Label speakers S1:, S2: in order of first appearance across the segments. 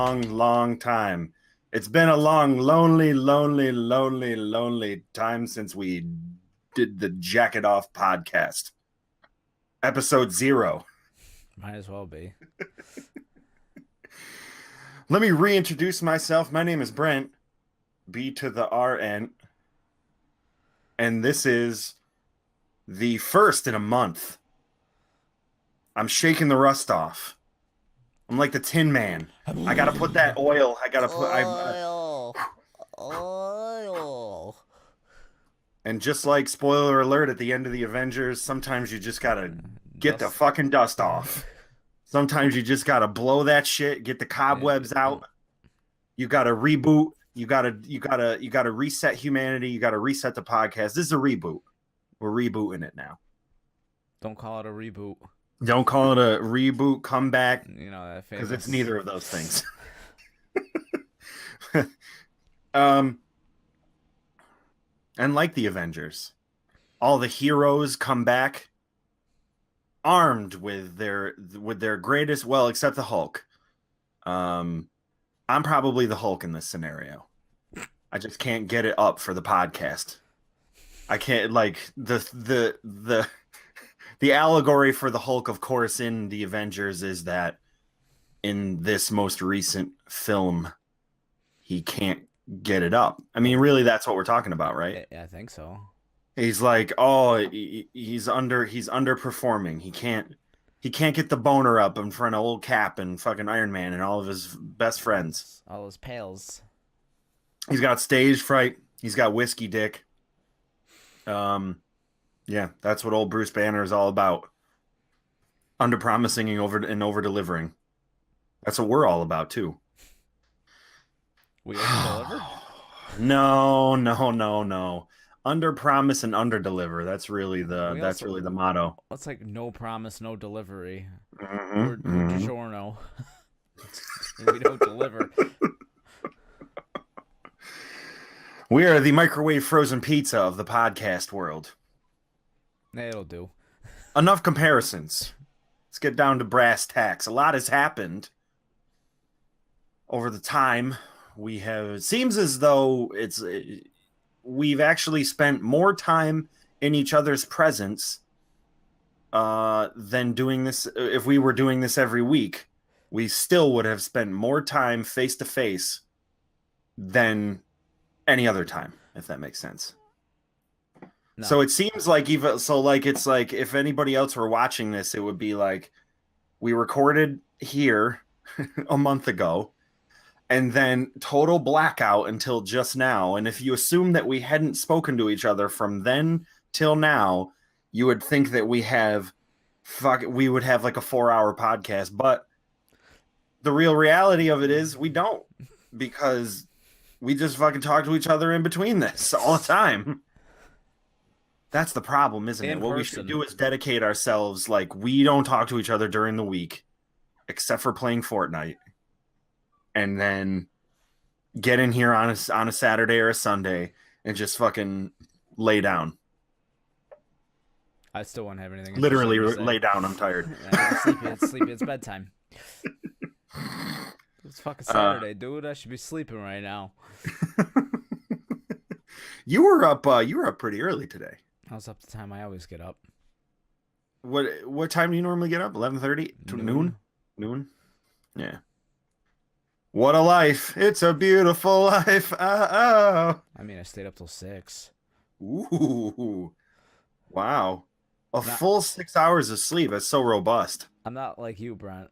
S1: long time. It's been a long, lonely time since we did the Jack It Off podcast. Episode 0.
S2: Might as well be.
S1: Let me reintroduce myself. My name is Brent, B to the RN, and this is the first in a month. I'm shaking the rust off. I'm like the Tin Man. I gotta put that oil. I gotta put
S2: oil.
S1: And just like spoiler alert at the end of the Avengers, sometimes you just gotta get the fucking dust off. Sometimes you just gotta blow that shit, get the cobwebs out. You gotta reboot. You gotta reset humanity. You gotta reset the podcast. This is a reboot. We're rebooting it now.
S2: Don't call it a reboot.
S1: Don't call it a reboot, comeback.
S2: You know that
S1: because it's neither of those things. And like the Avengers, all the heroes come back armed with their greatest, well, except the Hulk. I'm probably the Hulk in this scenario. I just can't get it up for the podcast. I can't, like, the allegory for the Hulk, of course, in the Avengers is that in this most recent film, he can't get it up. I mean, really, that's what we're talking about, right?
S2: I think so.
S1: He's like, he's underperforming. He can't get the boner up in front of old Cap and fucking Iron Man and all of his best friends.
S2: All his pals.
S1: He's got stage fright. He's got whiskey dick. Yeah, that's what old Bruce Banner is all about. Under-promising and over-delivering. That's what we're all about, too.
S2: We over-deliver?
S1: No. Under-promise and under-deliver. That's really the motto.
S2: It's like no promise, no delivery.
S1: Mm-hmm,
S2: We're DiGiorno. We don't deliver.
S1: We are the microwave frozen pizza of the podcast world.
S2: It'll do.
S1: Enough comparisons. Let's get down to brass tacks. A lot has happened over the time. It seems as though we've actually spent more time in each other's presence than doing this. If we were doing this every week, we still would have spent more time face to face than any other time, if that makes sense. No. So it seems like it's like if anybody else were watching this, it would be like we recorded here a month ago and then total blackout until just now. And if you assume that we hadn't spoken to each other from then till now, you would think that we would have like a 4-hour podcast. But the real reality of it is we don't, because we just fucking talk to each other in between this all the time. That's the problem, isn't it? What we should do is dedicate ourselves. Like, we don't talk to each other during the week, except for playing Fortnite. And then get in here on a Saturday or a Sunday and just fucking lay down.
S2: I still won't have anything.
S1: Literally lay down. I'm tired.
S2: It's sleepy. It's bedtime. It's fucking Saturday, dude. I should be sleeping right now.
S1: You were up pretty early today.
S2: I was up the time I always get up.
S1: What time do you normally get up? 11:30 to noon? Noon? Yeah. What a life. It's a beautiful life. Oh.
S2: I mean, I stayed up till 6.
S1: Ooh. Wow. Full 6 hours of sleep. That's so robust.
S2: I'm not like you, Brent.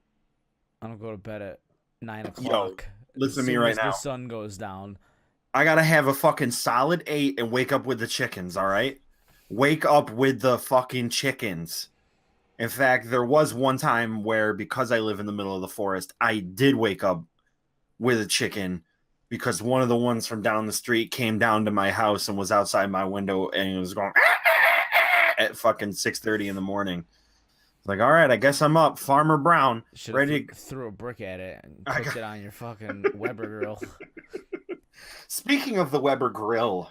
S2: I don't go to bed at 9 o'clock.
S1: Yo, listen to me right now.
S2: The sun goes down.
S1: I gotta have a fucking solid 8 and wake up with the chickens, all right? Wake up with the fucking chickens. In fact, there was one time where, because I live in the middle of the forest, I did wake up with a chicken because one of the ones from down the street came down to my house and was outside my window and it was going at fucking 6:30 in the morning. Like, all right, I guess I'm up. Farmer Brown, ready to
S2: threw a brick at it and cooked it on your fucking Weber grill.
S1: Speaking of the Weber grill,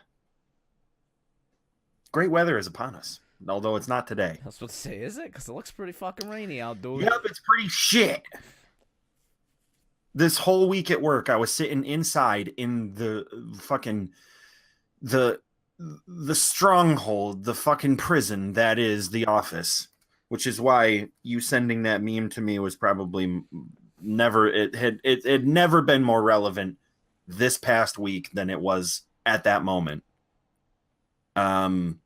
S1: great weather is upon us. Although it's not today.
S2: I was supposed to say, is it? Because it looks pretty fucking rainy out, dude.
S1: Yep, it's pretty shit. This whole week at work, I was sitting inside in the fucking the the stronghold, the fucking prison that is the office, which is why you sending that meme to me was probably never it had never been more relevant this past week than it was at that moment. Um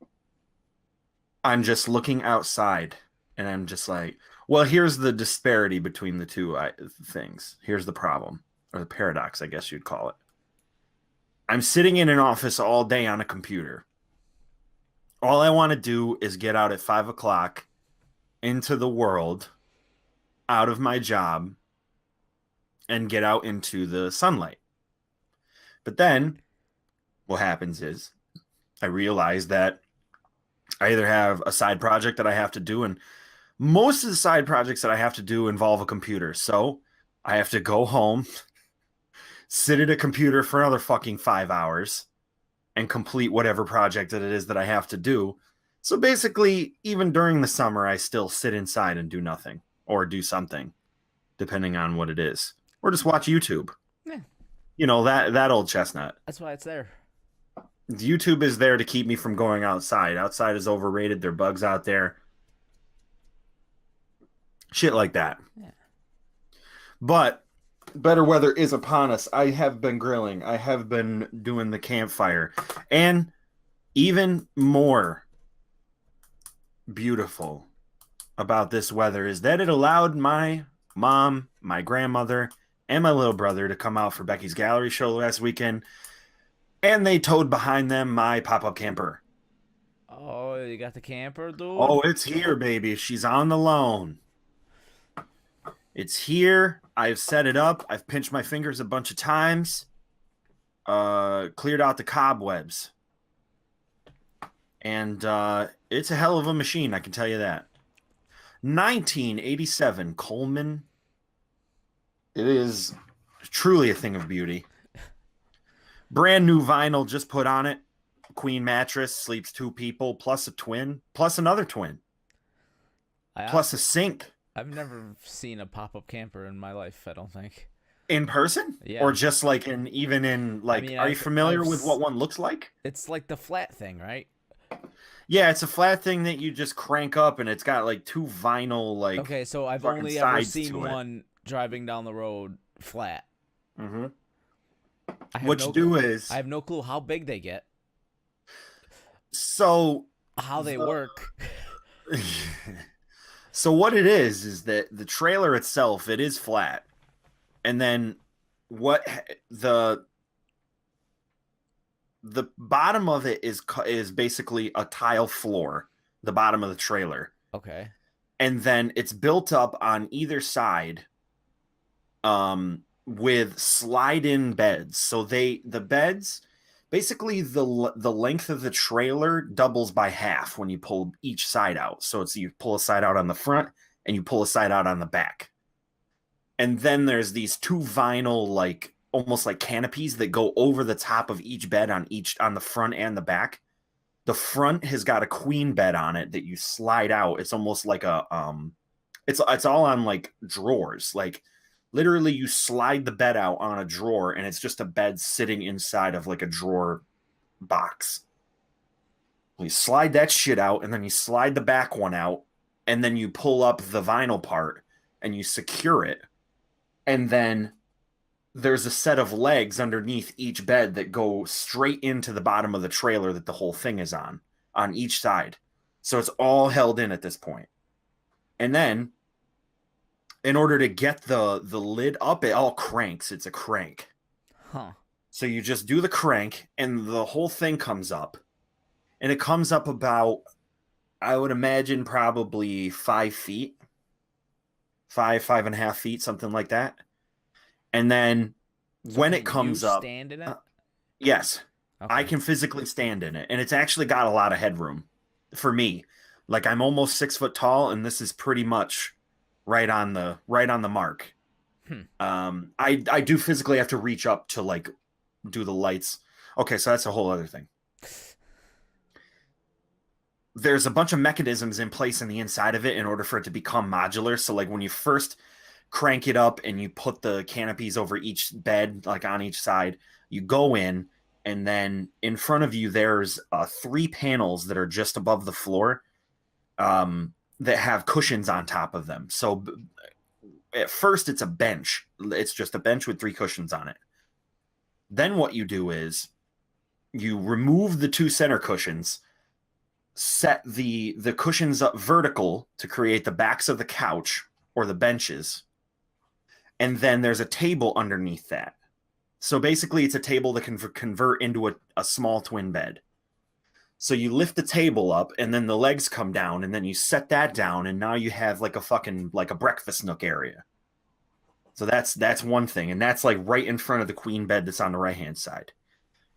S1: I'm just looking outside and I'm just like, well, here's the disparity between the two things. Here's the problem, or the paradox, I guess you'd call it. I'm sitting in an office all day on a computer. All I want to do is get out at 5 o'clock into the world, out of my job, and get out into the sunlight. But then what happens is I realize that I either have a side project that I have to do, and most of the side projects that I have to do involve a computer. So I have to go home, sit at a computer for another fucking 5 hours, and complete whatever project that it is that I have to do. So basically, even during the summer, I still sit inside and do nothing or do something, depending on what it is, or just watch YouTube.
S2: Yeah,
S1: You know, that old chestnut.
S2: that's why it's there.
S1: YouTube is there to keep me from going outside. Outside is overrated. There are bugs out there. Shit like that.
S2: Yeah.
S1: But better weather is upon us. I have been grilling. I have been doing the campfire. And even more beautiful about this weather is that it allowed my mom, my grandmother, and my little brother to come out for Becky's gallery show last weekend. And they towed behind them my pop-up camper.
S2: Oh, you got the camper, dude?
S1: Oh, it's here, baby. She's on the loan. It's here. I've set it up. I've pinched my fingers a bunch of times. Cleared out the cobwebs. And it's a hell of a machine, I can tell you that. 1987 Coleman. It is truly a thing of beauty. Brand new vinyl just put on it. Queen mattress, sleeps 2 people, plus a twin, plus another twin, plus a sink.
S2: I've never seen a pop-up camper in my life, I don't think.
S1: In person?
S2: Yeah.
S1: Or just like even in like, are you familiar with what one looks like?
S2: It's like the flat thing, right?
S1: Yeah, it's a flat thing that you just crank up, and it's got like 2 vinyl like.
S2: Okay, so I've
S1: fucking
S2: only ever
S1: sides to
S2: seen
S1: it.
S2: one driving down the road flat.
S1: Mm-hmm.
S2: What
S1: you do is
S2: I have no clue how big they get,
S1: so
S2: how they work.
S1: So what it is that the trailer itself, it is flat, and then what the bottom of it is basically a tile floor, the bottom of the trailer.
S2: Okay.
S1: And then it's built up on either side with slide-in beds. So the beds, basically the length of the trailer doubles by half when you pull each side out. So it's you pull a side out on the front and you pull a side out on the back. And then there's these 2 vinyl like almost like canopies that go over the top of each bed on the front and the back. The front has got a queen bed on it that you slide out. It's almost like a it's all on like drawers. Like literally you slide the bed out on a drawer and it's just a bed sitting inside of like a drawer box. You slide that shit out and then you slide the back one out and then you pull up the vinyl part and you secure it. And then there's a set of legs underneath each bed that go straight into the bottom of the trailer that the whole thing is on each side. So it's all held in at this point. And then in order to get the lid up, it all cranks. It's a crank.
S2: Huh.
S1: So you just do the crank and the whole thing comes up. And it comes up about, I would imagine, probably 5 feet. 5.5 feet, something like that. And then
S2: So
S1: when
S2: can
S1: it comes
S2: you
S1: up,
S2: stand in it?
S1: yes,
S2: Okay.
S1: I can physically stand in it, and it's actually got a lot of headroom for me. Like I'm almost 6 foot tall, and this is pretty much right on the mark. I do physically have to reach up to like do the lights. Okay, so that's a whole other thing. There's a bunch of mechanisms in place in the inside of it in order for it to become modular. So like when you first crank it up, and you put the canopies over each bed, like on each side. You go in, and then in front of you, there's 3 panels that are just above the floor that have cushions on top of them. So at first, it's a bench. It's just a bench with 3 cushions on it. Then what you do is you remove the 2 center cushions, set the cushions up vertical to create the backs of the couch or the benches, and then there's a table underneath that. So basically, it's a table that can convert into a small twin bed. So you lift the table up, and then the legs come down, and then you set that down, and now you have like a breakfast nook area. So that's one thing, and that's like right in front of the queen bed that's on the right hand side.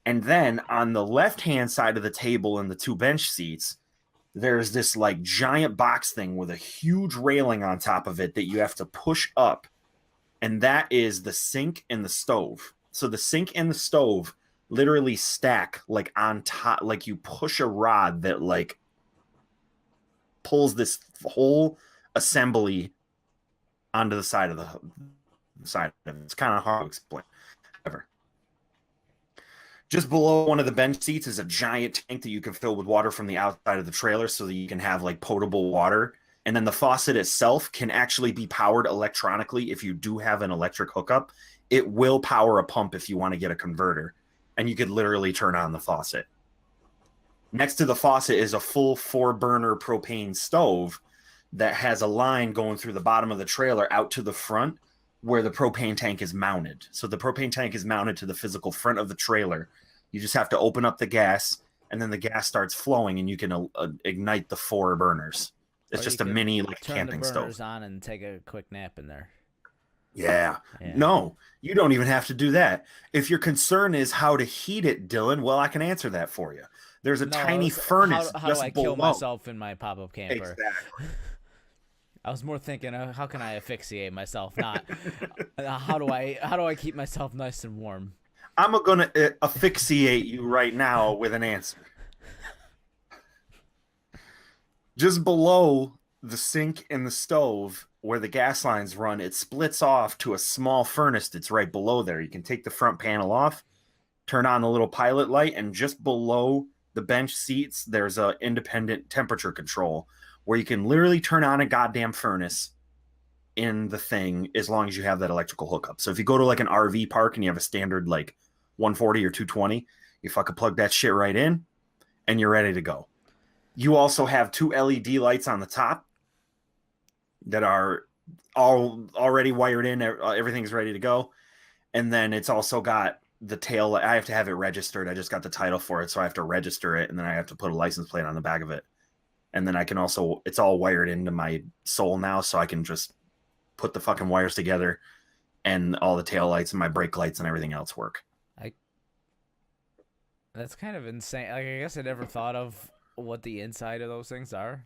S1: And then on the left hand side of the table and the 2 bench seats, there's this like giant box thing with a huge railing on top of it that you have to push up, and that is the sink and the stove. So the sink and the stove literally stack like on top, like you push a rod that like pulls this whole assembly onto the side of the side of it. It's kind of hard to explain. Ever. Just below one of the bench seats is a giant tank that you can fill with water from the outside of the trailer so that you can have like potable water. And then the faucet itself can actually be powered electronically if you do have an electric hookup. It will power a pump if you want to get a converter. And you could literally turn on the faucet. Next to the faucet is a full 4-burner propane stove that has a line going through the bottom of the trailer out to the front where the propane tank is mounted. So the propane tank is mounted to the physical front of the trailer. You just have to open up the gas, and then the gas starts flowing, and you can ignite the 4 burners. It's just a mini like camping stove. Turn the burners
S2: on and take a quick nap in there.
S1: Yeah. No, you don't even have to do that. If your concern is how to heat it, Dylan, well, I can answer that for you. There's a tiny furnace.
S2: How do I kill myself in my pop-up camper?
S1: Exactly.
S2: I was more thinking, how can I asphyxiate myself? Not how do I keep myself nice and warm?
S1: I'm gonna asphyxiate you right now with an answer. Just below the sink and the stove, where the gas lines run, it splits off to a small furnace that's right below there. You can take the front panel off, turn on the little pilot light, and just below the bench seats, there's an independent temperature control where you can literally turn on a goddamn furnace in the thing as long as you have that electrical hookup. So if you go to like an RV park and you have a standard like 140 or 220, you fucking plug that shit right in and you're ready to go. You also have 2 LED lights on the top that are all already wired in. Everything's ready to go. And then it's also got the tail. I have to have it registered. I just got the title for it, so I have to register it, and then I have to put a license plate on the back of it. And then I can also, it's all wired into my Soul now, so I can just put the fucking wires together, and all the tail lights and my brake lights and everything else work.
S2: That's kind of insane. Like, I guess I never thought of what the inside of those things are.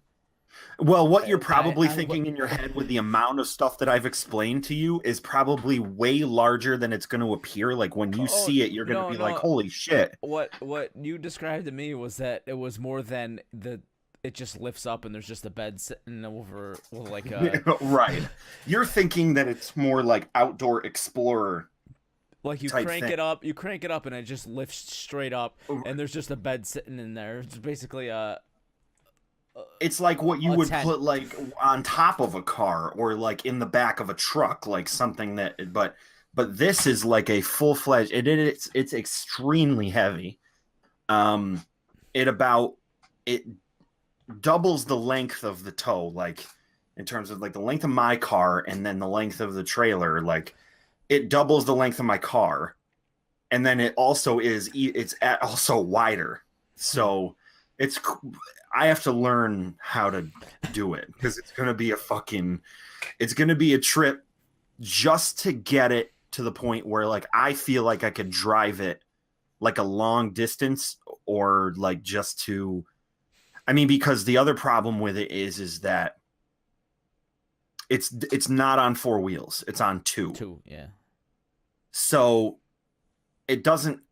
S1: Well, what you're probably thinking in your head with the amount of stuff that I've explained to you is probably way larger than it's going to appear. Like when you see it, you're going to be like, holy shit.
S2: What you described to me was that it was more than it just lifts up and there's just a bed sitting over like a...
S1: Right. You're thinking that it's more like outdoor explorer.
S2: Like you crank it up and it just lifts straight up and there's just a bed sitting in there. It's basically
S1: it's like what you would put like on top of a car or like in the back of a truck, like something that, but this is like a full-fledged, it's extremely heavy. It doubles the length of the tow, like in terms of like the length of my car and then the length of the trailer, like it doubles the length of my car. And then it also it's also wider. So I have to learn how to do it because it's going to be a trip just to get it to the point where like I feel like I could drive it like a long distance or like just to, I mean, because the other problem with it is that it's not on 4 wheels. It's on 2.
S2: 2, yeah.
S1: So it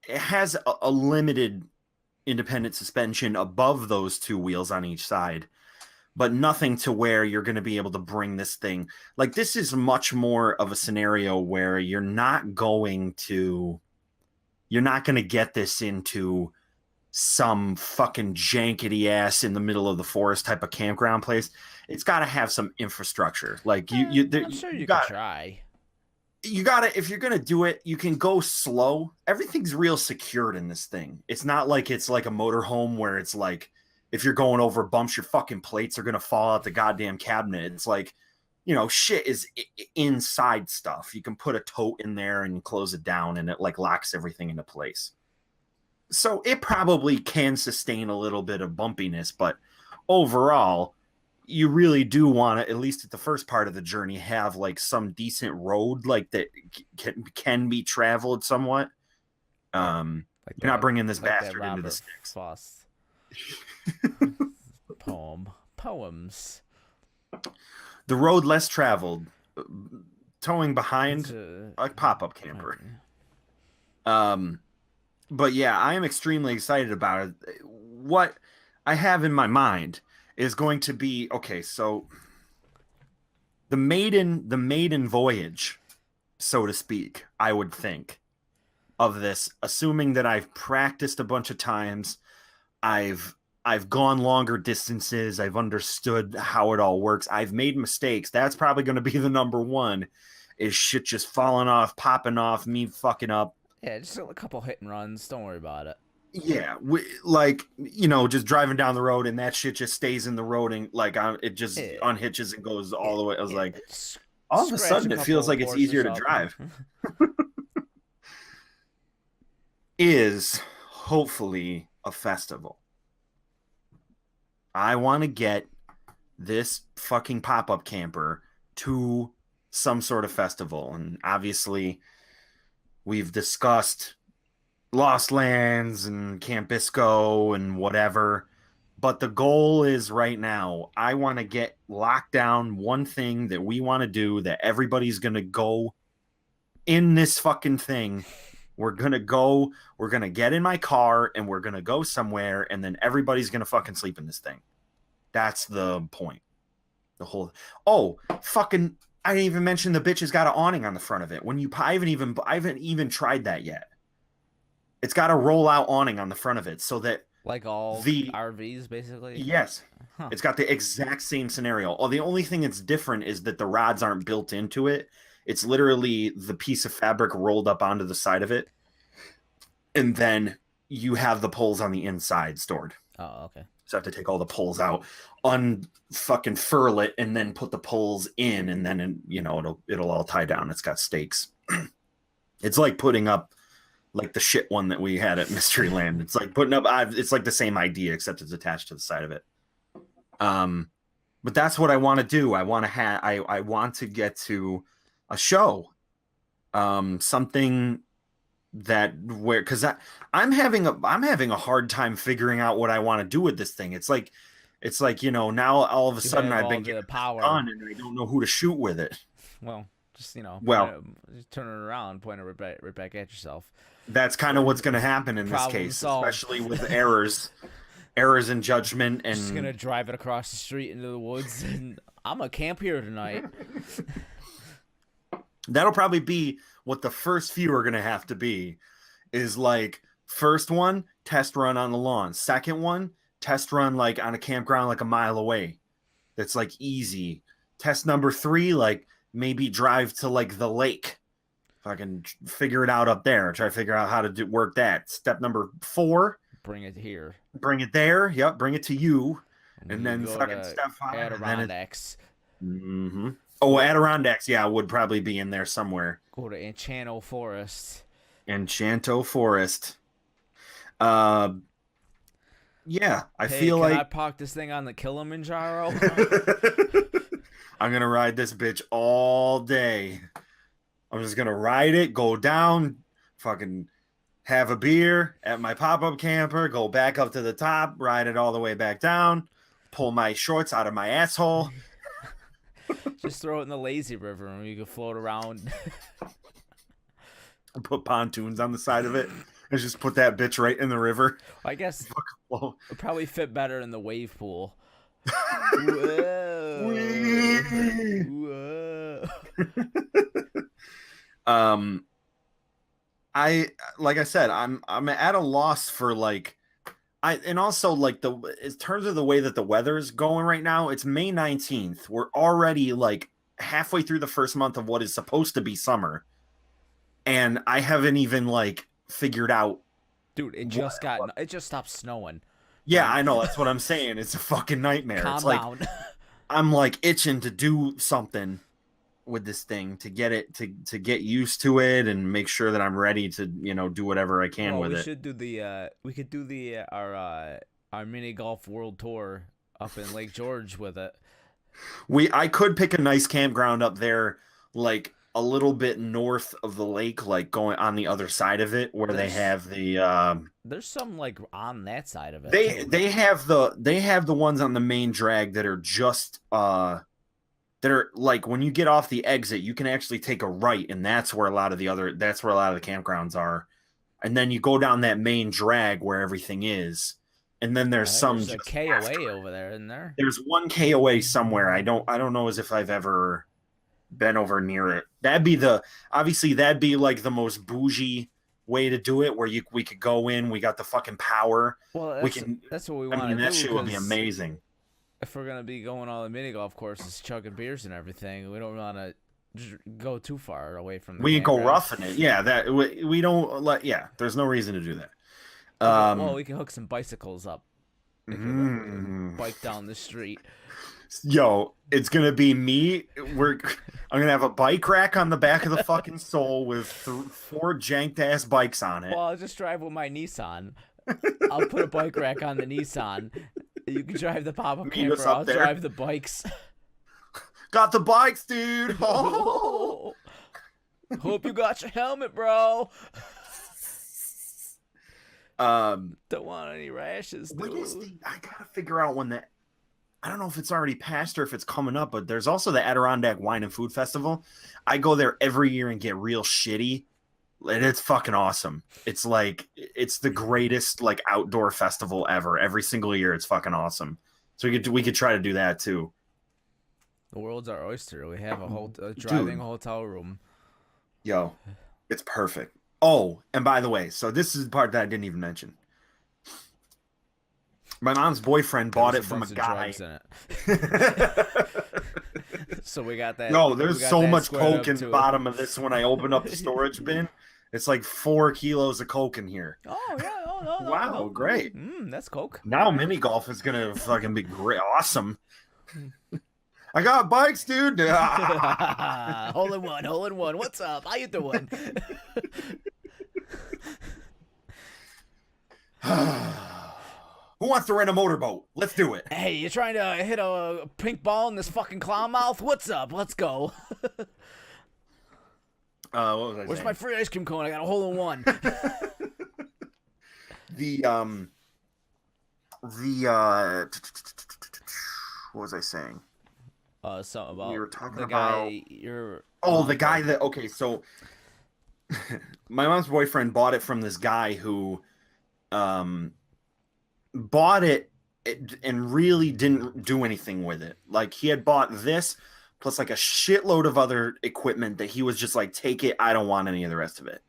S1: has a limited independent suspension above those 2 wheels on each side, but nothing to where you're going to be able to bring this thing. Like, this is much more of a scenario where you're not going to get this into some fucking jankety ass in the middle of the forest type of campground place. It's got to have some infrastructure. Like
S2: I'm sure you could try.
S1: You gotta, if you're gonna do it, you can go slow. Everything's real secured in this thing. It's not like it's like a motorhome where it's like if you're going over bumps, your fucking plates are gonna fall out the goddamn cabinet. It's like, shit is inside stuff. You can put a tote in there and close it down, and it like locks everything into place. So it probably can sustain a little bit of bumpiness, but overall, you really do want to, at least at the first part of the journey, have like some decent road like that can be traveled somewhat. You're not bringing this bastard into the sticks.
S2: Frost poems.
S1: The road less traveled, towing behind a pop-up camper. But yeah, I am extremely excited about it. What I have in my mind is going to be, okay, so the maiden voyage, so to speak, I would think, of this, assuming that I've practiced a bunch of times, I've gone longer distances, I've understood how it all works, I've made mistakes. That's probably going to be the number one, is shit just falling off, popping off, me fucking up.
S2: Yeah, just a couple hit and runs. Don't worry about it.
S1: Yeah, just driving down the road and that shit just stays in the road and like it just unhitches and goes all the way. I was like, all of a sudden it feels like it's easier to drive. Is hopefully a festival. I want to get this fucking pop-up camper to some sort of festival, and obviously we've discussed Lost Lands and Camp Bisco and whatever. But the goal is right now, I want to get locked down one thing that we want to do that everybody's going to go in this fucking thing. We're going to get in my car and we're going to go somewhere and then everybody's going to fucking sleep in this thing. That's the point. Fucking, I didn't even mention the bitch has got an awning on the front of it. I haven't even tried that yet. It's got a roll-out awning on the front of it so that
S2: like all the RVs, basically.
S1: Yes, It's got the exact same scenario. Oh, the only thing that's different is that the rods aren't built into it. It's literally the piece of fabric rolled up onto the side of it, and then you have the poles on the inside stored.
S2: Oh, okay.
S1: So I have to take all the poles out, unfucking furl it, and then put the poles in, and then it'll all tie down. It's got stakes. It's like putting up like the shit one that we had at Mystery Land. It's like putting up. It's like the same idea except it's attached to the side of it. But that's what I want to do. I want to get to a show, something because I'm having a hard time figuring out what I want to do with this thing. It's like now all of a sudden I've been getting power on and I don't know who to shoot with it.
S2: Well, just just turn it around, point it right back at yourself.
S1: That's kind of what's going to happen in this case, especially with errors in judgment. And
S2: just gonna drive it across the street into the woods, and I'm gonna camp here tonight.
S1: That'll probably be what the first few are gonna have to be. Is like first one, test run on the lawn. Second one, test run like on a campground like a mile away. That's like easy. Test number 3, like maybe drive to like the lake. If I can figure it out up there, try to figure out how to work that. Step number 4.
S2: Bring it here.
S1: Bring it there. Yep. Bring it to you. And then fucking step 5.
S2: Adirondacks.
S1: Mm-hmm. Oh, Adirondacks. Yeah, would probably be in there somewhere.
S2: Go to Enchanto Forest.
S1: Enchanto Forest. Yeah, I feel like...
S2: Can I park this thing on the Kilimanjaro?
S1: I'm going to ride this bitch all day. I'm just going to ride it, go down, fucking... have a beer at my pop-up camper, go back up to the top, ride it all the way back down, pull my shorts out of my asshole.
S2: Just throw it in the lazy river and you can float around.
S1: Put pontoons on the side of it and just put that bitch right in the river.
S2: I guess it'll probably fit better in the wave pool. Whoa.
S1: Whee!
S2: Whoa.
S1: um, I like I said, I'm at a loss for like and also like the in terms of the way that the weather is going right now, it's May 19th. We're already like halfway through the first month of what is supposed to be summer, and I haven't even like figured out
S2: Dude, it just stopped snowing,
S1: Yeah,
S2: Brent.
S1: I know. That's what I'm saying. It's a fucking nightmare. It's
S2: Calm
S1: like
S2: down.
S1: I'm like itching to do something with this thing to get it to get used to it and make sure that I'm ready to, do whatever I can
S2: Well,
S1: with it.
S2: we could do the our mini golf world tour up in Lake George with it.
S1: I could pick a nice campground up there, like a little bit north of the lake, like going on the other side of it where they
S2: There's
S1: have the
S2: there's some like on that side of it
S1: they
S2: too.
S1: they have the ones on the main drag that are just that are like when you get off the exit, you can actually take a right, and that's where a lot of the campgrounds are. And then you go down that main drag where everything is, and then there's
S2: I think
S1: some
S2: there's a
S1: just after
S2: KOA
S1: it.
S2: over there, isn't there?
S1: There's one KOA somewhere. I don't know as if I've ever been over near it. That'd be like the most bougie way to do it, where we could go in, we got the fucking power.
S2: Well,
S1: We can
S2: that's what we
S1: I
S2: want
S1: mean
S2: to
S1: that
S2: do
S1: shit would be
S2: because
S1: amazing.
S2: if we're gonna be going on the mini golf courses, chugging beers and everything, we don't want to go too far away from the
S1: We can go
S2: campground.
S1: roughing it. Yeah, that we don't let yeah, there's no reason to do that.
S2: Well,
S1: Um
S2: we can hook some bicycles up. We could
S1: mm,
S2: bike down the street.
S1: Yo, it's gonna be me. I'm gonna have a bike rack on the back of the fucking Soul with four janked ass bikes on it.
S2: Well, I'll just drive with my Nissan. I'll put a bike rack on the Nissan. You can drive the pop-up
S1: Meet us
S2: camper.
S1: up
S2: I'll
S1: there.
S2: drive the bikes.
S1: Got the bikes, dude. Oh.
S2: Hope you got your helmet, bro.
S1: Um,
S2: Don't want any rashes,
S1: what is
S2: dude.
S1: I gotta figure out when that. I don't know if it's already passed or if it's coming up, but there's also the Adirondack Wine and Food Festival. I go there every year and get real shitty, and it's fucking awesome. It's the greatest like outdoor festival ever. Every single year, it's fucking awesome. So we could try to do that too.
S2: The world's our oyster. We have a
S1: Dude.
S2: driving hotel room.
S1: Yo, it's perfect. Oh, and by the way, so this is the part that I didn't even mention. My mom's boyfriend bought it
S2: There's
S1: from a
S2: bunch of
S1: guy.
S2: drugs in it. So we got that.
S1: No,
S2: we
S1: there's
S2: got
S1: so
S2: that
S1: much
S2: squared
S1: coke
S2: up,
S1: in the
S2: too.
S1: bottom of this when I open up the storage bin. It's like 4 kilos of coke in here.
S2: Oh yeah. Oh no.
S1: Wow,
S2: no.
S1: great.
S2: That's coke.
S1: Now mini golf is gonna fucking be great, awesome. I got bikes, dude.
S2: Hole in one. Hole in one. What's up? How you doing?
S1: Who wants to rent a motorboat? Let's do it.
S2: Hey, you trying to hit a pink ball in this fucking clown mouth? What's up? Let's go.
S1: What was I
S2: Where's
S1: saying?
S2: my free ice cream cone? I got a hole in one.
S1: The what was I saying?
S2: Something about
S1: We were talking
S2: the
S1: about
S2: guy. You're.
S1: the guy that okay, so my mom's boyfriend bought it from this guy who bought it and really didn't do anything with it. Like he had bought this plus like a shitload of other equipment that he was just like, take it, I don't want any of the rest of it.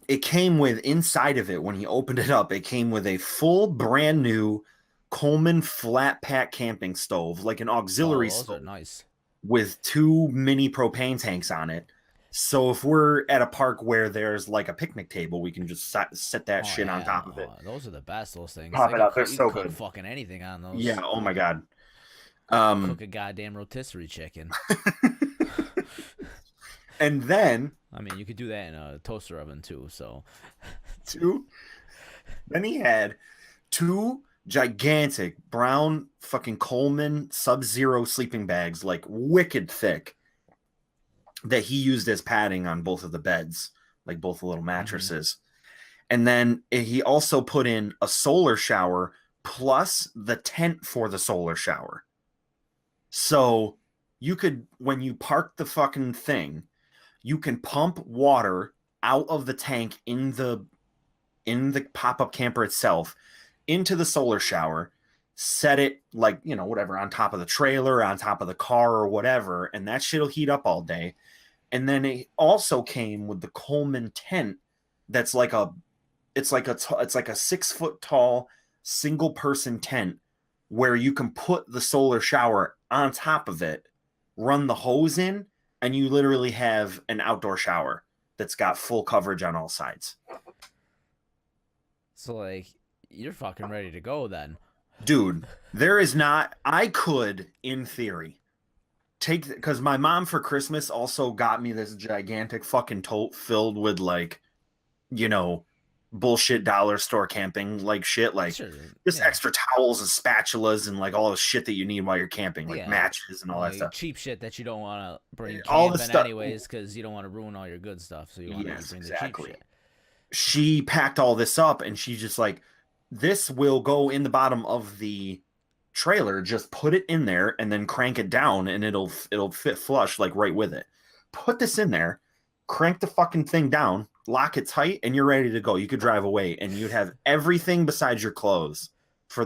S1: It came with inside of it when he opened it up, it came with a full brand new Coleman flat pack camping stove, like an auxiliary
S2: those
S1: stove
S2: are nice.
S1: with 2 mini propane tanks on it. So if we're at a park where there's like a picnic table, we can just set that shit on top of it.
S2: Those are the best. Those things.
S1: Pop it out. They're
S2: You
S1: so
S2: cook
S1: good.
S2: fucking anything on those.
S1: Yeah. Oh my god.
S2: Cook a goddamn rotisserie chicken.
S1: And then
S2: I mean, you could do that in a toaster oven too. So.
S1: Then he had 2 gigantic brown fucking Coleman Sub-Zero sleeping bags, like wicked thick, that he used as padding on both of the beds, like both the little mattresses. And then he also put in a solar shower plus the tent for the solar shower. So you could, when you park the fucking thing, you can pump water out of the tank in the pop-up camper itself into the solar shower, set it like, whatever, on top of the trailer, on top of the car or whatever, and that shit'll heat up all day. And then it also came with the Coleman tent that's like it's like a 6 foot tall single person tent where you can put the solar shower on top of it, run the hose in, and you literally have an outdoor shower that's got full coverage on all sides.
S2: So like, you're fucking ready to go then.
S1: Dude, there is not. I could, in theory, take because my mom for Christmas also got me this gigantic fucking tote filled with like, you know, bullshit dollar store camping like shit, like
S2: Sure.
S1: just
S2: Yeah.
S1: extra towels and spatulas and like all the shit that you need while you're camping, like
S2: Yeah.
S1: matches and all that
S2: Like
S1: stuff.
S2: cheap shit that you don't want to bring
S1: All the
S2: camping
S1: stuff.
S2: anyways, because you don't want to ruin all your good stuff. So you want to
S1: Yes,
S2: bring the
S1: exactly.
S2: cheap shit.
S1: She packed all this up and she's just like, this will go in the bottom of the trailer. Just put it in there and then crank it down and it'll fit flush like right with it. Put this in there, crank the fucking thing down, lock it tight, and you're ready to go. You could drive away and you'd have everything besides your clothes for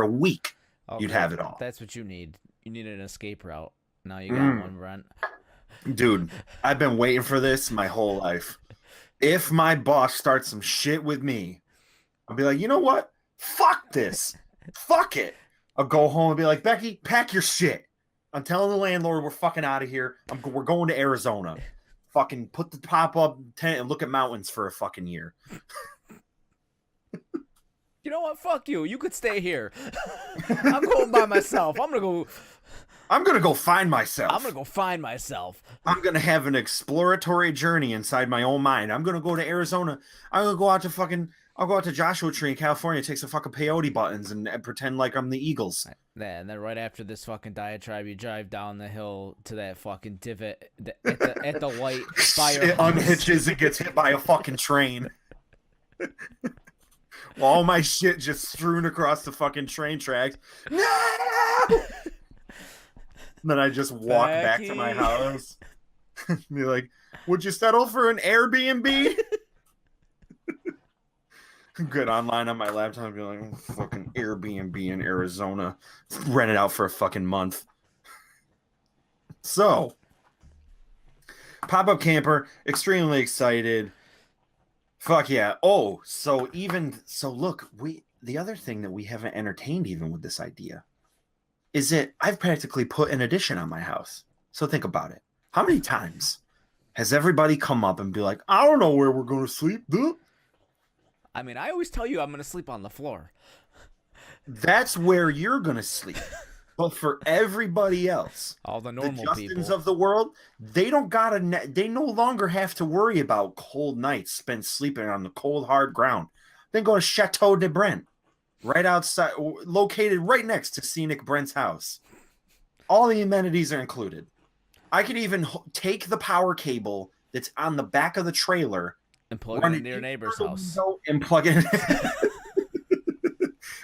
S1: a week.
S2: Okay,
S1: you'd have it all.
S2: That's what you need. You need an escape route. Now you got one, Brent.
S1: Dude, I've been waiting for this my whole life. If my boss starts some shit with me, I'll be like, you know what? Fuck this. Fuck it. I'll go home and be like, Becky, pack your shit. I'm telling the landlord we're fucking out of here. We're going to Arizona. Fucking put the pop-up tent and look at mountains for a fucking year.
S2: You know what? Fuck you. You could stay here. I'm going by myself. I'm gonna go find myself.
S1: I'm gonna
S2: go find myself.
S1: I'm gonna have an exploratory journey inside my own mind. I'm gonna go to Arizona. I'll go out to Joshua Tree in California, take some fucking peyote buttons and pretend like I'm the Eagles.
S2: Yeah, and then right after this fucking diatribe, you drive down the hill to that fucking divot at the light by your
S1: It unhitches and gets hit by a fucking train. All my shit just strewn across the fucking train tracks. No! Then I just walk back to my house. Be like, would you settle for an Airbnb? Get online on my laptop and be like, oh, fucking Airbnb in Arizona. Rent it out for a fucking month. So, pop-up camper, extremely excited. Fuck yeah. Oh, so look, the other thing that we haven't entertained even with this idea is that I've practically put an addition on my house. So think about it. How many times has everybody come up and be like, I don't know where we're going to sleep, dude?
S2: I mean, I always tell you I'm going to sleep on the floor.
S1: That's where you're going to sleep. But for everybody else,
S2: all the normal
S1: Justins
S2: people
S1: of the world, they don't they no longer have to worry about cold nights spent sleeping on the cold, hard ground. They go to Chateau de Brent, right outside, located right next to scenic Brent's house. All the amenities are included. I could even take the power cable that's on the back of the trailer
S2: and plug it into your neighbor's house
S1: and plug it in.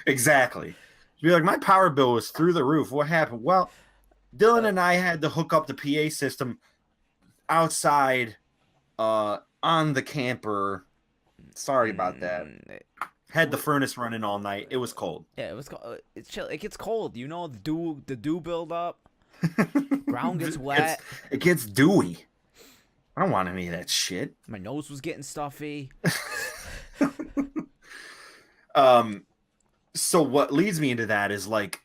S1: Exactly. You'd be like, my power bill was through the roof. What happened? Well, Dylan and I had to hook up the PA system outside on the camper. Sorry about that. Had the furnace running all night. It was cold.
S2: Yeah, it was cold. It's chill. It gets cold. You know, the dew build up. Ground gets wet.
S1: It gets dewy. I don't want any of that shit.
S2: My nose was getting stuffy.
S1: So what leads me into that is like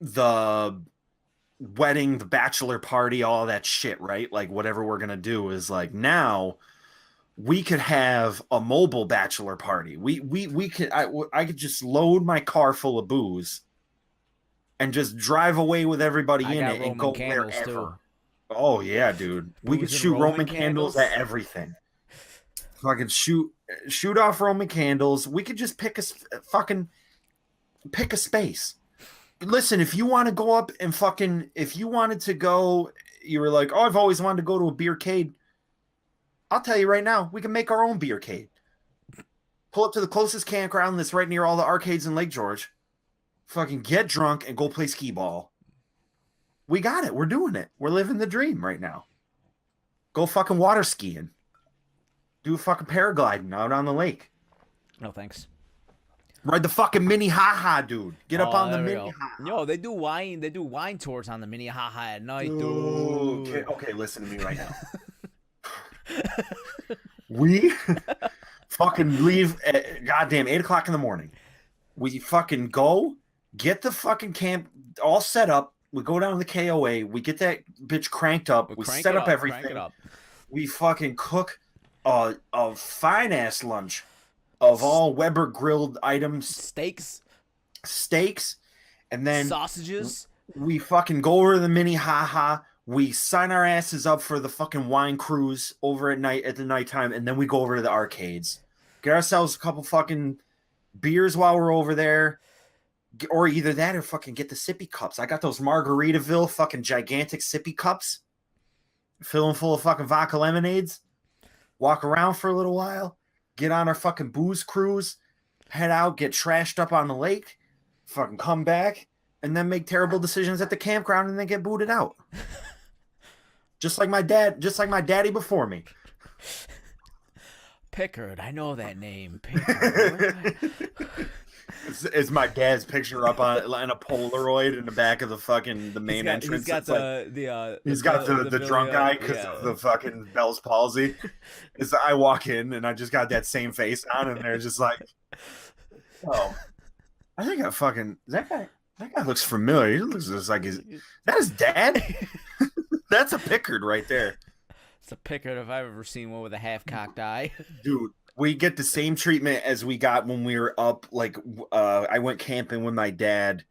S1: the wedding, the bachelor party, all that shit, right? Like whatever we're gonna do is like now we could have a mobile bachelor party. We could I could just load my car full of booze and just drive away with everybody in it and go wherever. Too. Oh yeah, dude. We could shoot Roman candles at everything. Fucking shoot off Roman candles. We could just pick a space. Listen, if you want to go up and if you wanted to go, you were like, oh, I've always wanted to go to a beercade. I'll tell you right now, we can make our own beercade. Pull up to the closest campground that's right near all the arcades in Lake George. Fucking get drunk and go play skee ball. We got it. We're doing it. We're living the dream right now. Go fucking water skiing. Do fucking paragliding out on the lake.
S2: No thanks.
S1: Ride the fucking mini haha, dude. Get up
S2: Oh,
S1: on the
S2: there we
S1: mini
S2: go.
S1: haha.
S2: Yo, they do wine. They do wine tours on the mini haha at night,
S1: Dude,
S2: dude.
S1: okay, listen to me right now. We fucking leave at goddamn 8 o'clock in the morning. We fucking go get the fucking camp all set up. We go down to the KOA. We get that bitch cranked up.
S2: We
S1: We
S2: crank
S1: set
S2: it
S1: up
S2: up. Crank it
S1: everything.
S2: up.
S1: We fucking cook a fine ass lunch of
S2: S-
S1: all Weber grilled items,
S2: steaks,
S1: steaks, and then
S2: sausages.
S1: we fucking go over to the mini haha. We sign our asses up for the fucking wine cruise over at night at the nighttime, and then we go over to the arcades. Get ourselves a couple fucking beers while we're over there. Or either that or fucking get the sippy cups. I got those Margaritaville fucking gigantic sippy cups. Fill them full of fucking vodka lemonades. Walk around for a little while. Get on our fucking booze cruise. Head out, get trashed up on the lake. Fucking come back. And then make terrible decisions at the campground and then get booted out. Just like my daddy before me.
S2: Pickard, I know that name. Pickard.
S1: Is my dad's picture up on a Polaroid in the back of the main entrance?
S2: He's got
S1: It's like he's got the drunk guy because of the fucking Bell's palsy. Is I walk in and I just got that same face on, and they're just like, "Oh, I think I fucking that guy. That guy looks familiar. He looks just like that his dad. That's a Pickard right there,
S2: It's a Pickard if I've ever seen one with a half-cocked eye.
S1: dude." We get the same treatment as we got when we were up. Like, I went camping with my dad,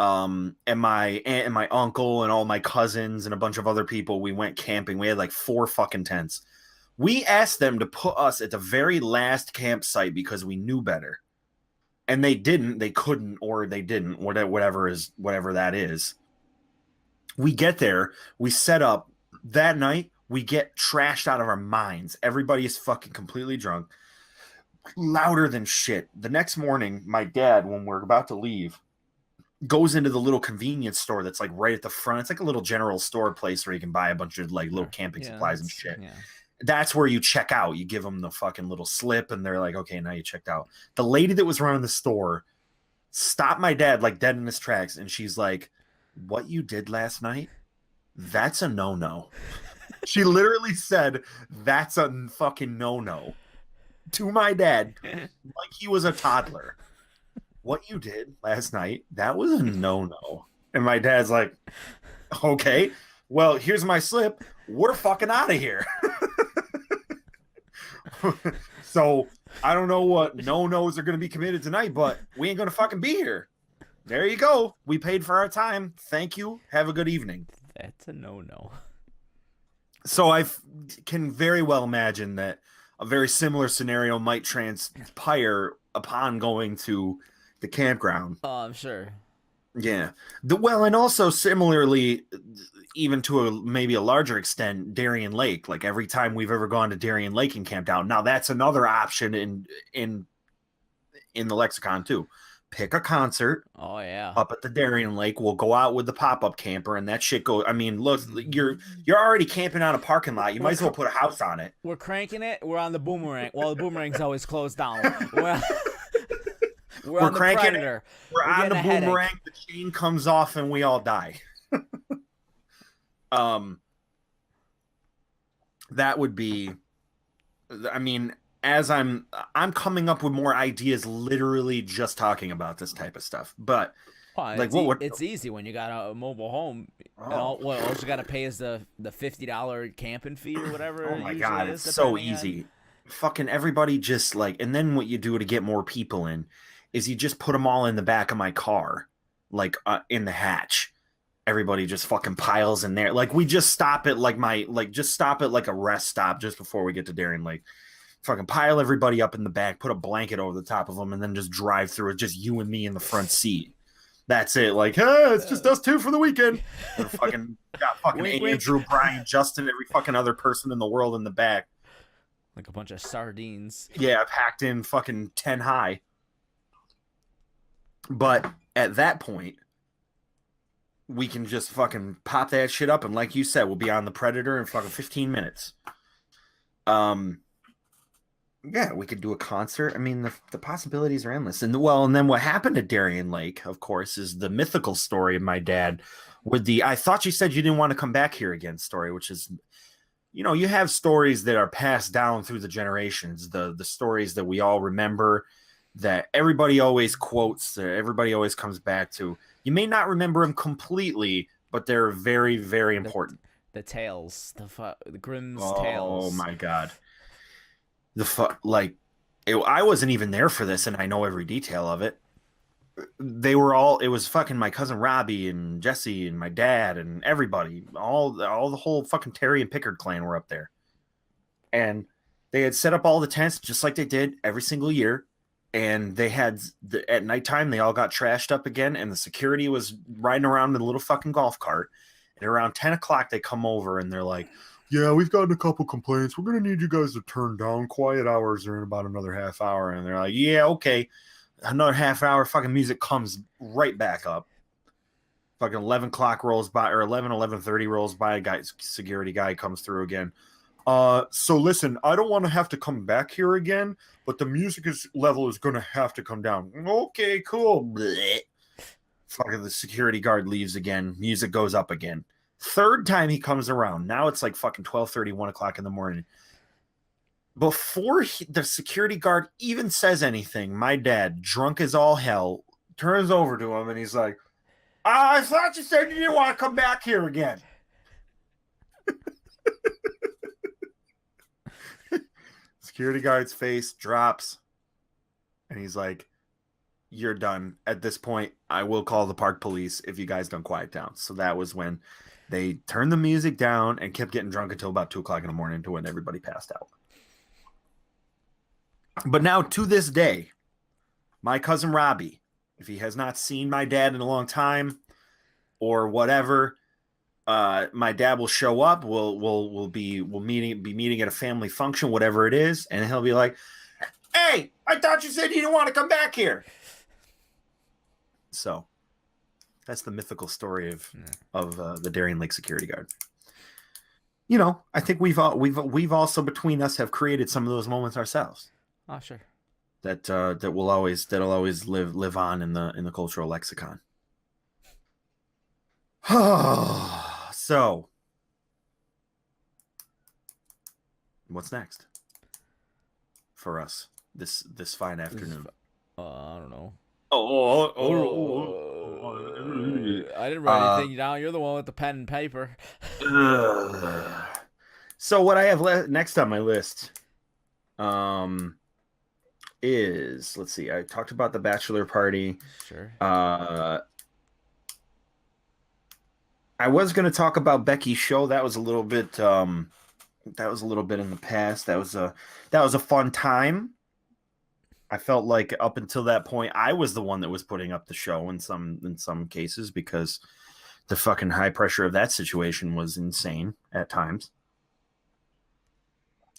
S1: and my aunt and my uncle and all my cousins and a bunch of other people. We went camping. We had like 4 fucking tents. We asked them to put us at the very last campsite because we knew better, and they didn't. They couldn't, or they didn't. Whatever that is. We get there. We set up that night. We get trashed out of our minds. Everybody is fucking completely drunk, louder than shit. The next morning, my dad, when we're about to leave, goes into the little convenience store that's like right at the front. It's like a little general store place where you can buy a bunch of like little camping supplies and shit.
S2: Yeah.
S1: That's where you check out. You give them the fucking little slip, and they're like, okay, now you checked out. The lady that was running the store stopped my dad like dead in his tracks, and she's like, what you did last night, that's a no-no. She literally said, that's a fucking no-no to my dad, like he was a toddler. What you did last night, that was a no-no. And my dad's like, okay, well, here's my slip. We're fucking out of here. So I don't know what no-nos are going to be committed tonight, but we ain't going to fucking be here. There you go. We paid for our time. Thank you. Have a good evening.
S2: That's a no-no.
S1: So I can very well imagine that a very similar scenario might transpire upon going to the campground.
S2: Oh, I'm sure.
S1: Yeah. And also similarly, even to maybe a larger extent, Darien Lake. Like every time we've ever gone to Darien Lake and camped out. Now that's another option in the lexicon too. Pick a concert.
S2: Oh yeah.
S1: Up at the Darien Lake, we'll go out with the pop-up camper, and that shit goes. I mean, look, you're already camping on a parking lot. You might as well put a house on it.
S2: We're cranking it. We're on the boomerang. Well, the boomerang's always closed down. We're on the
S1: cranking
S2: Predator.
S1: it. We're on the boomerang. The chain comes off, and we all die. That would be. I mean, as I'm coming up with more ideas, literally just talking about this type of stuff. But
S2: like, it's easy when you got a mobile home. And all you got to pay is the $50 camping fee or whatever.
S1: Oh my god, it's so easy. Fucking everybody just like, and then what you do to get more people in is you just put them all in the back of my car, like in the hatch. Everybody just fucking piles in there. Like we just stop at like a rest stop just before we get to Darien Lake. Fucking pile everybody up in the back, put a blanket over the top of them, and then just drive through it. Just you and me in the front seat. That's it. Like, hey, it's just us two for the weekend. And got fucking Andrew, Brian, Justin, every fucking other person in the world in the back.
S2: Like a bunch of sardines.
S1: Yeah, packed in fucking 10 high. But at that point, we can just fucking pop that shit up, and like you said, we'll be on the Predator in fucking 15 minutes. Yeah, we could do a concert. I mean, the possibilities are endless. And well, and then what happened at Darien Lake, of course, is the mythical story of my dad with the I thought you said you didn't want to come back here again story, which is, you have stories that are passed down through the generations, the stories that we all remember, that everybody always quotes, that everybody always comes back to. You may not remember them completely, but they're very, very
S2: The
S1: important.
S2: the tales, the Grimm's
S1: Oh
S2: tales.
S1: my God. Like I wasn't even there for this and I know every detail of it. It was fucking my cousin Robbie and Jesse and my dad and everybody, all the whole fucking Terry and Pickard clan were up there. And they had set up all the tents just like they did every single year. And they had at nighttime they all got trashed up again, and the security was riding around in a little fucking golf cart. And around 10 o'clock they come over and they're like, "Yeah, we've gotten a couple complaints. We're gonna need you guys to turn down quiet hours are in about another half hour." And they're like, "Yeah, okay." Another half hour, fucking music comes right back up. Fucking 11 o'clock rolls by, or 11:30 rolls by. Security guy comes through again. So listen, I don't want to have to come back here again, but the music level is going to have to come down. Okay, cool. Blech. Fucking the security guard leaves again. Music goes up again. Third time he comes around. Now it's like fucking 12:30, 1 o'clock in the morning. Before the security guard even says anything, my dad, drunk as all hell, turns over to him and he's like, "I thought you said you didn't want to come back here again." Security guard's face drops and he's like, "You're done. At this point, I will call the park police if you guys don't quiet down." So that was when they turned the music down and kept getting drunk until about 2 o'clock in the morning, to when everybody passed out. But now, to this day, my cousin Robbie, if he has not seen my dad in a long time or whatever, my dad will show up. We'll be meeting at a family function, whatever it is, and he'll be like, "Hey, I thought you said you didn't want to come back here." So that's the mythical story of the Darien Lake security guard. I think we've also between us have created some of those moments ourselves.
S2: Oh, sure.
S1: That'll always live on in the cultural lexicon. So, what's next for us this fine afternoon?
S2: I don't know.
S1: Oh.
S2: I didn't write anything down. You're the one with the pen and paper.
S1: So what I have next on my list, is, let's see. I talked about the bachelor party.
S2: Sure.
S1: I was going to talk about Becky's show. That was a little bit in the past. That was a fun time. I felt like up until that point I was the one that was putting up the show in some cases, because the fucking high pressure of that situation was insane at times.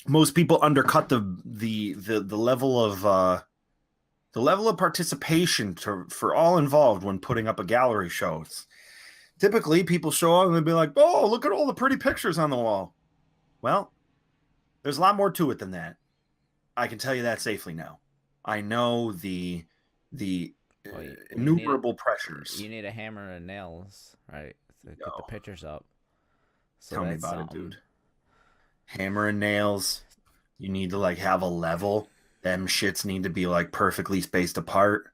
S1: Most people undercut the level of participation for all involved when putting up a gallery show. Typically, people show up and they'll be like, "Oh, look at all the pretty pictures on the wall." Well, there's a lot more to it than that. I can tell you that safely now. I know the innumerable pressures.
S2: You need a hammer and nails, right, to get the pictures up. So
S1: tell me about it, dude. Hammer and nails. You need to have a level. Them shits need to be perfectly spaced apart.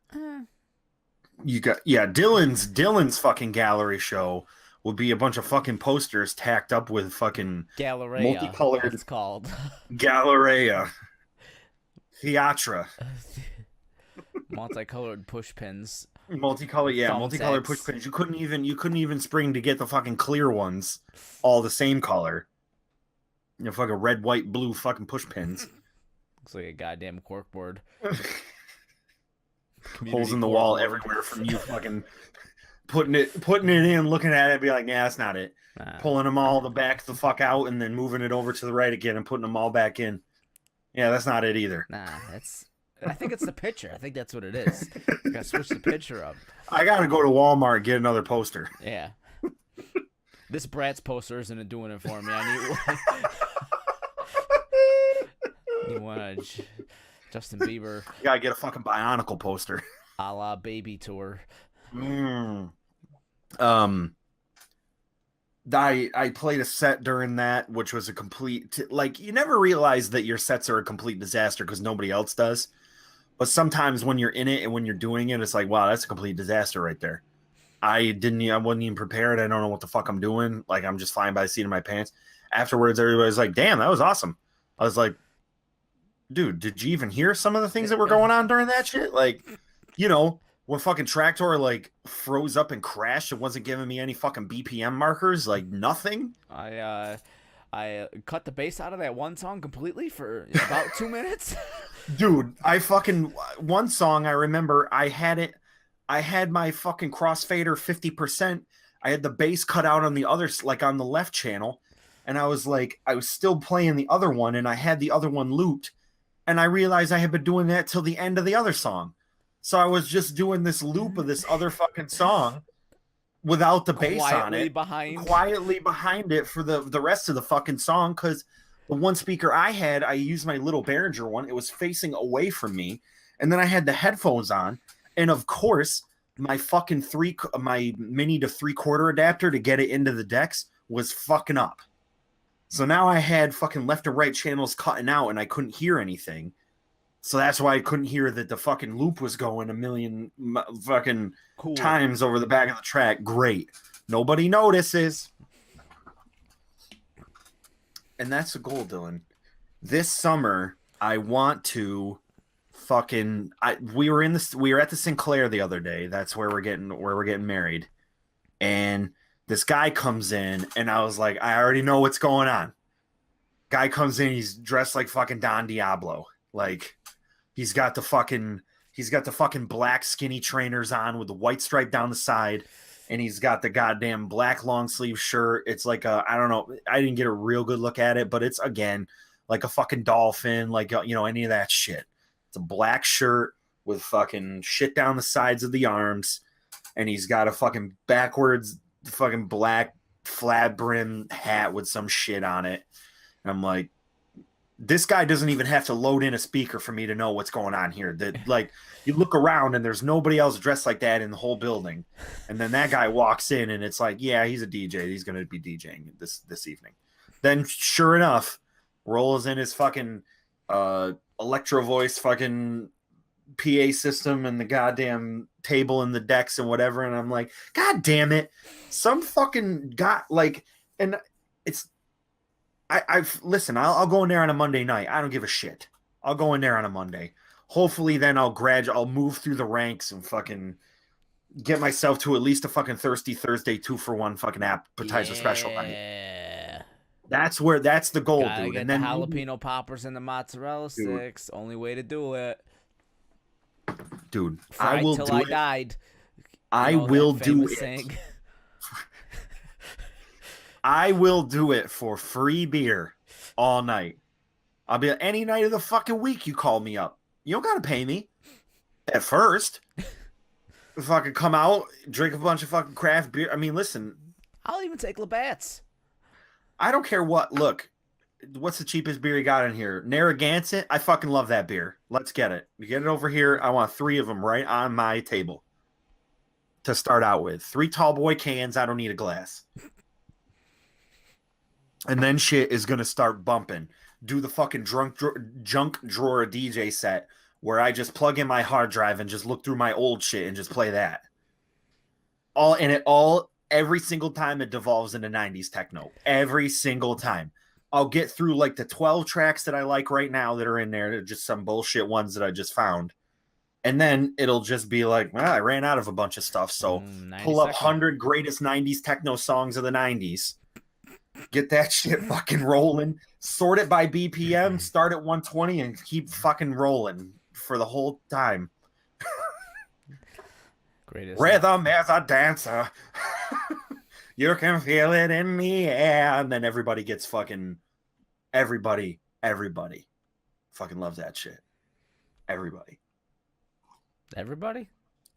S1: You got Dylan's fucking gallery show will be a bunch of fucking posters tacked up with fucking
S2: Galleria,
S1: multicolored.
S2: It's called
S1: Galleria. Theatra.
S2: Multicolored push pins.
S1: Multicolored push pins. You couldn't even spring to get the fucking clear ones, all the same color. Fucking red, white, blue fucking push pins.
S2: Looks like a goddamn corkboard.
S1: Holes in the wall everywhere from you fucking putting it in, looking at it, be like, "Yeah, that's not it." Pulling them all the fuck out and then moving it over to the right again and putting them all back in. Yeah, that's not it either.
S2: I think it's the picture. I think that's what it is. You gotta switch the picture up.
S1: I gotta go to Walmart and get another poster.
S2: Yeah. This Bratz poster isn't doing it for me. I need You want Justin Bieber
S1: You gotta get a fucking Bionicle poster.
S2: a la Baby tour.
S1: Mm. Um, I played a set during that, which was a complete like you never realize that your sets are a complete disaster because nobody else does. But sometimes when you're in it and when you're doing it, it's like, wow, that's a complete disaster right there. I wasn't even prepared. I don't know what the fuck I'm doing. Like I'm just flying by the seat of my pants. Afterwards, everybody's like, damn, that was awesome. I was like, dude, did you even hear some of the things that were going on during that shit? Like, when fucking Tractor like froze up and crashed, it wasn't giving me any fucking BPM markers, like nothing.
S2: I cut the bass out of that one song completely for about 2 minutes.
S1: Dude, I fucking one song I remember I had my fucking crossfader 50%. I had the bass cut out on the other like on the left channel, and I was still playing the other one and I had the other one looped, and I realized I had been doing that till the end of the other song. So I was just doing this loop of this other fucking song without the bass on it, quietly behind it for the rest of the fucking song because the one speaker I had, I used my little Behringer one. It was facing away from me, and then I had the headphones on, and of course, my mini to 3/4 adapter to get it into the decks was fucking up. So now I had fucking left and right channels cutting out, and I couldn't hear anything. So that's why I couldn't hear that the fucking loop was going a million fucking
S2: Cool.
S1: times over the back of the track. Great. Nobody notices. And that's the goal, Dylan. This summer, I want to we were at the Sinclair the other day. That's where we're getting married. And this guy comes in and I was like, I already know what's going on. Guy comes in, he's dressed like fucking Don Diablo. Like he's got the fucking black skinny trainers on with the white stripe down the side, and he's got the goddamn black long sleeve shirt. It's like I don't know, I didn't get a real good look at it, but it's again like a fucking dolphin, like any of that shit. It's a black shirt with fucking shit down the sides of the arms, and he's got a fucking backwards fucking black flat brim hat with some shit on it. And I'm like, this guy doesn't even have to load in a speaker for me to know what's going on here. That like you look around and there's nobody else dressed like that in the whole building. And then that guy walks in and it's like, yeah, he's a DJ. He's going to be DJing this evening. Then sure enough, rolls in his fucking electro voice fucking PA system and the goddamn table and the decks and whatever. And I'm like, God damn it. Some fucking got like, and it's, listen, I'll go in there on a Monday night. I don't give a shit. I'll go in there on a Monday. Hopefully then I'll move through the ranks and fucking get myself to at least a fucking Thirsty Thursday 2-for-1 fucking appetizer special night. That's the goal,
S2: Gotta
S1: dude.
S2: get
S1: And then
S2: the jalapeno poppers and the mozzarella sticks. Only way to do it.
S1: Dude,
S2: Fried
S1: I will
S2: till
S1: do
S2: I
S1: it.
S2: died.
S1: I will do it.
S2: Saying.
S1: I will do it for free beer all night. I'll be any night of the fucking week you call me up. You don't gotta pay me at first. Fucking come out, drink a bunch of fucking craft beer. I mean, listen.
S2: I'll even take Labatt's.
S1: I don't care what. Look, what's the cheapest beer you got in here? Narragansett? I fucking love that beer. Let's get it. You get it over here. I want 3 of them right on my table to start out with. 3 tall boy cans. I don't need a glass. And then shit is going to start bumping. Do the fucking junk drawer DJ set where I just plug in my hard drive and just look through my old shit and just play that. Every single time it devolves into 90s techno. Every single time. I'll get through like the 12 tracks that I like right now that are in there. They're just some bullshit ones that I just found. And then it'll just be like, well, I ran out of a bunch of stuff. So pull up 100 greatest 90s techno songs of the 90s. Get that shit fucking rolling. Sort it by BPM. Start at 120 and keep fucking rolling for the whole time.
S2: Greatest
S1: Rhythm as a dancer. You can feel it in the air. And then everybody gets fucking... Everybody fucking loves that shit. Everybody.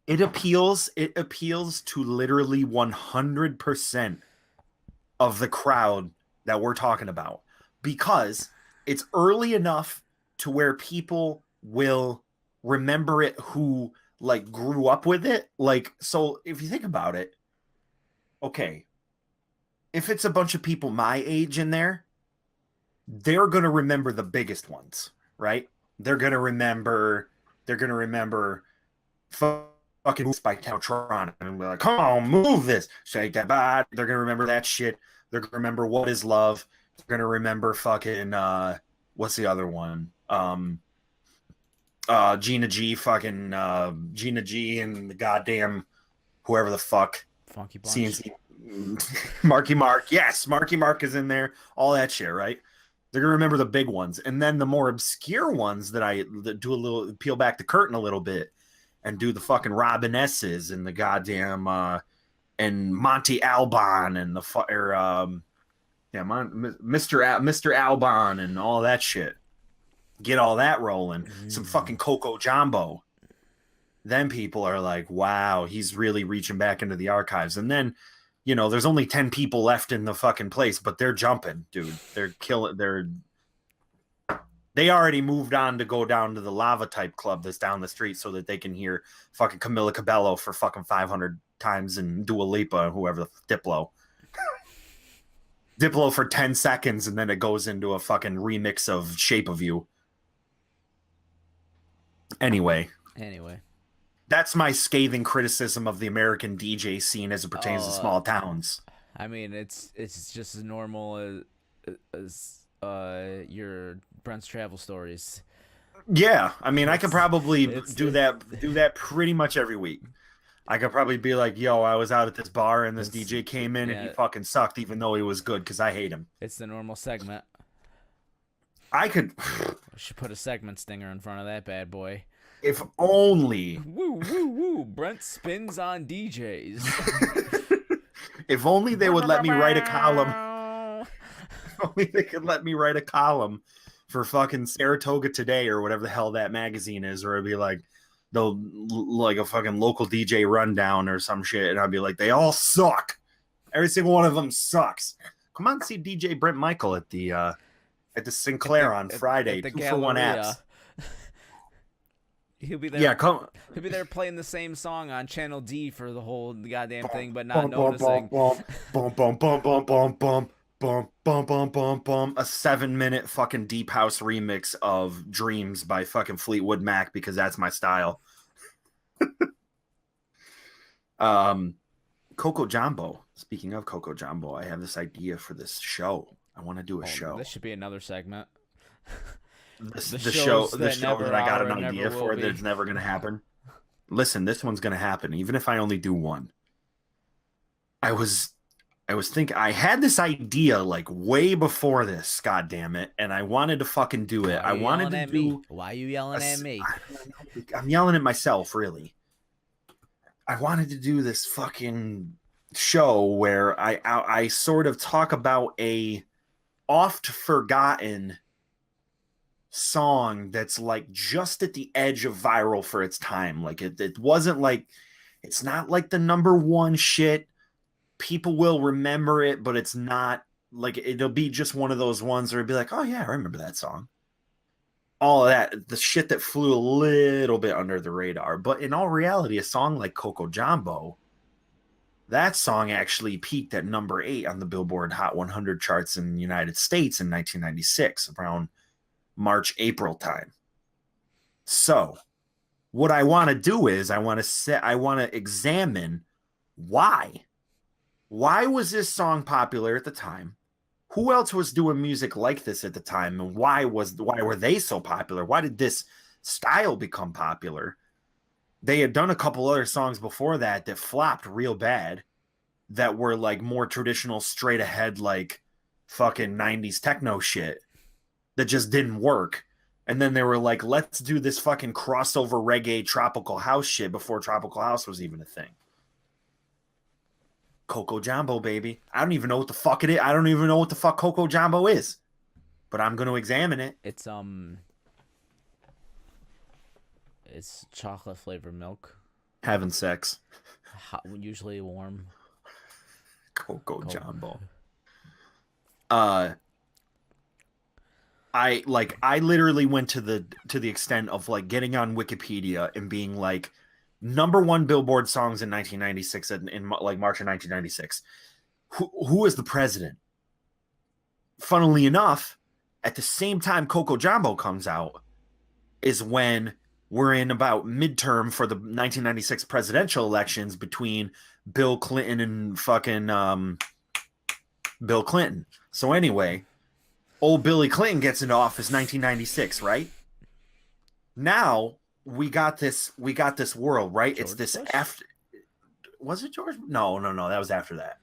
S1: It appeals to literally 100% of the crowd that we're talking about, because it's early enough to where people will remember it who like grew up with it. Like, so if you think about it, okay, if it's a bunch of people my age in there, they're gonna remember the biggest ones, right? They're gonna remember fucking moves by Caltron and be like, come on, move this, shake that body. They're gonna remember that shit. They're gonna remember What Is Love. They're gonna remember fucking what's the other one? Gina G, fucking Gina G and the goddamn whoever the fuck
S2: Funky Bunch.
S1: CNC Marky Mark. Yes, Marky Mark is in there. All that shit, right? They're gonna remember the big ones, and then the more obscure ones that do a little peel back the curtain a little bit and do the fucking Robin S's and the goddamn and Monty Alban and Mr. Alban and all that shit. Get all that rolling. Some fucking Coco Jumbo. Then people are like, wow, he's really reaching back into the archives. And then, there's only 10 people left in the fucking place, but they're jumping, dude. They're killing. They already moved on to go down to the Lava Type Club that's down the street so that they can hear fucking Camila Cabello for fucking 500 times and Dua Lipa and whoever the Diplo. Diplo for 10 seconds, and then it goes into a fucking remix of Shape of You. Anyway. That's my scathing criticism of the American DJ scene as it pertains to small towns.
S2: I mean, it's just as normal as your Brent's travel stories.
S1: Yeah, I mean, I could probably do that pretty much every week. I could probably be like, yo, I was out at this bar and this DJ came in and he fucking sucked, even though he was good, because I hate him.
S2: It's the normal segment.
S1: I
S2: should put a segment stinger in front of that bad boy.
S1: If only.
S2: Woo, woo, woo. Brent spins on DJs.
S1: If only they would let me write a column. If only they could let me write a column for fucking Saratoga Today or whatever the hell that magazine is, or it'd be like a fucking local DJ rundown or some shit, and I'd be like, they all suck. Every single one of them sucks. Come on, see DJ Brent Michael at the Sinclair on Friday. 2-for-1 apps.
S2: He'll be there.
S1: Yeah,
S2: he'll be there playing the same song on Channel D for the whole goddamn thing, but not noticing.
S1: Bum, bum, bum, bum, bum, bum, bum, bum, bum, bum, bum. A 7-minute fucking deep house remix of Dreams by fucking Fleetwood Mac, because that's my style. Coco Jumbo. Speaking of Coco Jumbo, I have this idea for this show. I want to do a show.
S2: This should be another segment.
S1: The show that I got an idea for that's never going to happen. Listen, this one's going to happen, even if I only do one. I was thinking, I had this idea like way before this, god damn it, and I wanted to fucking do it. I wanted to do.
S2: Why are you yelling at me?
S1: I'm yelling at myself, really. I wanted to do this fucking show where I sort of talk about a oft forgotten song that's like just at the edge of viral for its time. Like it wasn't like, it's not like the number one shit. People will remember it, but it's not like, it'll be just one of those ones where it'd be like, oh yeah, I remember that song. All of that, the shit that flew a little bit under the radar. But in all reality, a song like Coco Jumbo, that song actually peaked at number 8 on the Billboard Hot 100 charts in the United States in 1996, around March, April time. So what I want to do is I want to examine why was this song popular at the time? Who else was doing music like this at the time, and why were they so popular? Why did this style become popular? They had done a couple other songs before that flopped real bad, that were like more traditional, straight ahead, like fucking 90s techno shit that just didn't work. And then they were like, let's do this fucking crossover reggae tropical house shit before tropical house was even a thing. Coco Jumbo, baby. I don't even know what the fuck it is. I don't even know what the fuck Coco Jumbo is, but I'm going to examine it.
S2: It's chocolate flavored milk.
S1: Having sex.
S2: Hot, usually warm.
S1: Coco Jumbo. I literally went to the extent of like getting on Wikipedia and being like number one Billboard songs in 1996 in like March of 1996. Who is the president? Funnily enough, at the same time Coco Jumbo comes out is when we're in about midterm for the 1996 presidential elections between Bill Clinton and fucking Bill Clinton. So anyway, old Billy Clinton gets into office 1996, right? Now we got this world, right? It's
S2: George
S1: this
S2: Bush?
S1: after was it George? No, no, no, that was after that.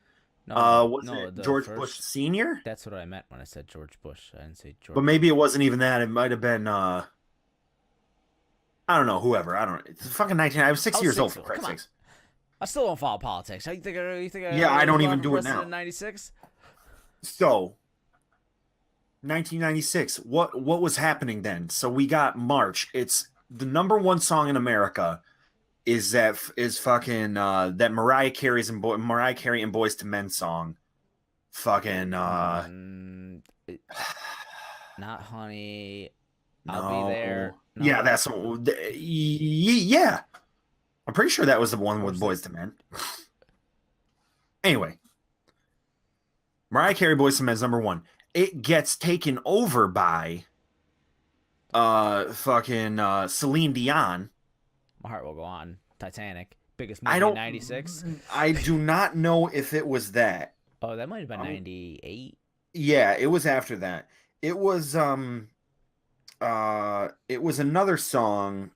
S2: No,
S1: Was
S2: no.
S1: it
S2: The
S1: George Bush
S2: first.
S1: Senior?
S2: That's what I meant when I said George Bush. I didn't say
S1: But
S2: George.
S1: maybe it wasn't even that. It might have been I don't know, whoever. I don't. It's fucking 19. I was
S2: I
S1: six
S2: was
S1: years old
S2: six.
S1: for
S2: Come
S1: Christ's
S2: on.
S1: sakes.
S2: I still don't follow politics. How you think?
S1: Yeah, I
S2: I
S1: don't
S2: was
S1: even
S2: running for
S1: do it
S2: president
S1: now.
S2: in '96?
S1: So 1996. What was happening then? So we got March. It's the number one song in America. Is fucking that Mariah Carey and Boys to Men song. Fucking
S2: Mm, it- not honey. I'll be there.
S1: no. Yeah,
S2: No,
S1: yeah. I'm pretty sure that was the one
S2: or
S1: with
S2: is it?
S1: Boys to Men. Anyway, Mariah Carey Boys to Men's number one. It gets taken over by fucking Celine Dion.
S2: My heart will go on. Titanic, biggest
S1: I
S2: movie in
S1: don't
S2: '96.
S1: I do not know if it was that.
S2: Oh, that might have been
S1: Um,
S2: '98.
S1: yeah, it was after that. It was it was another song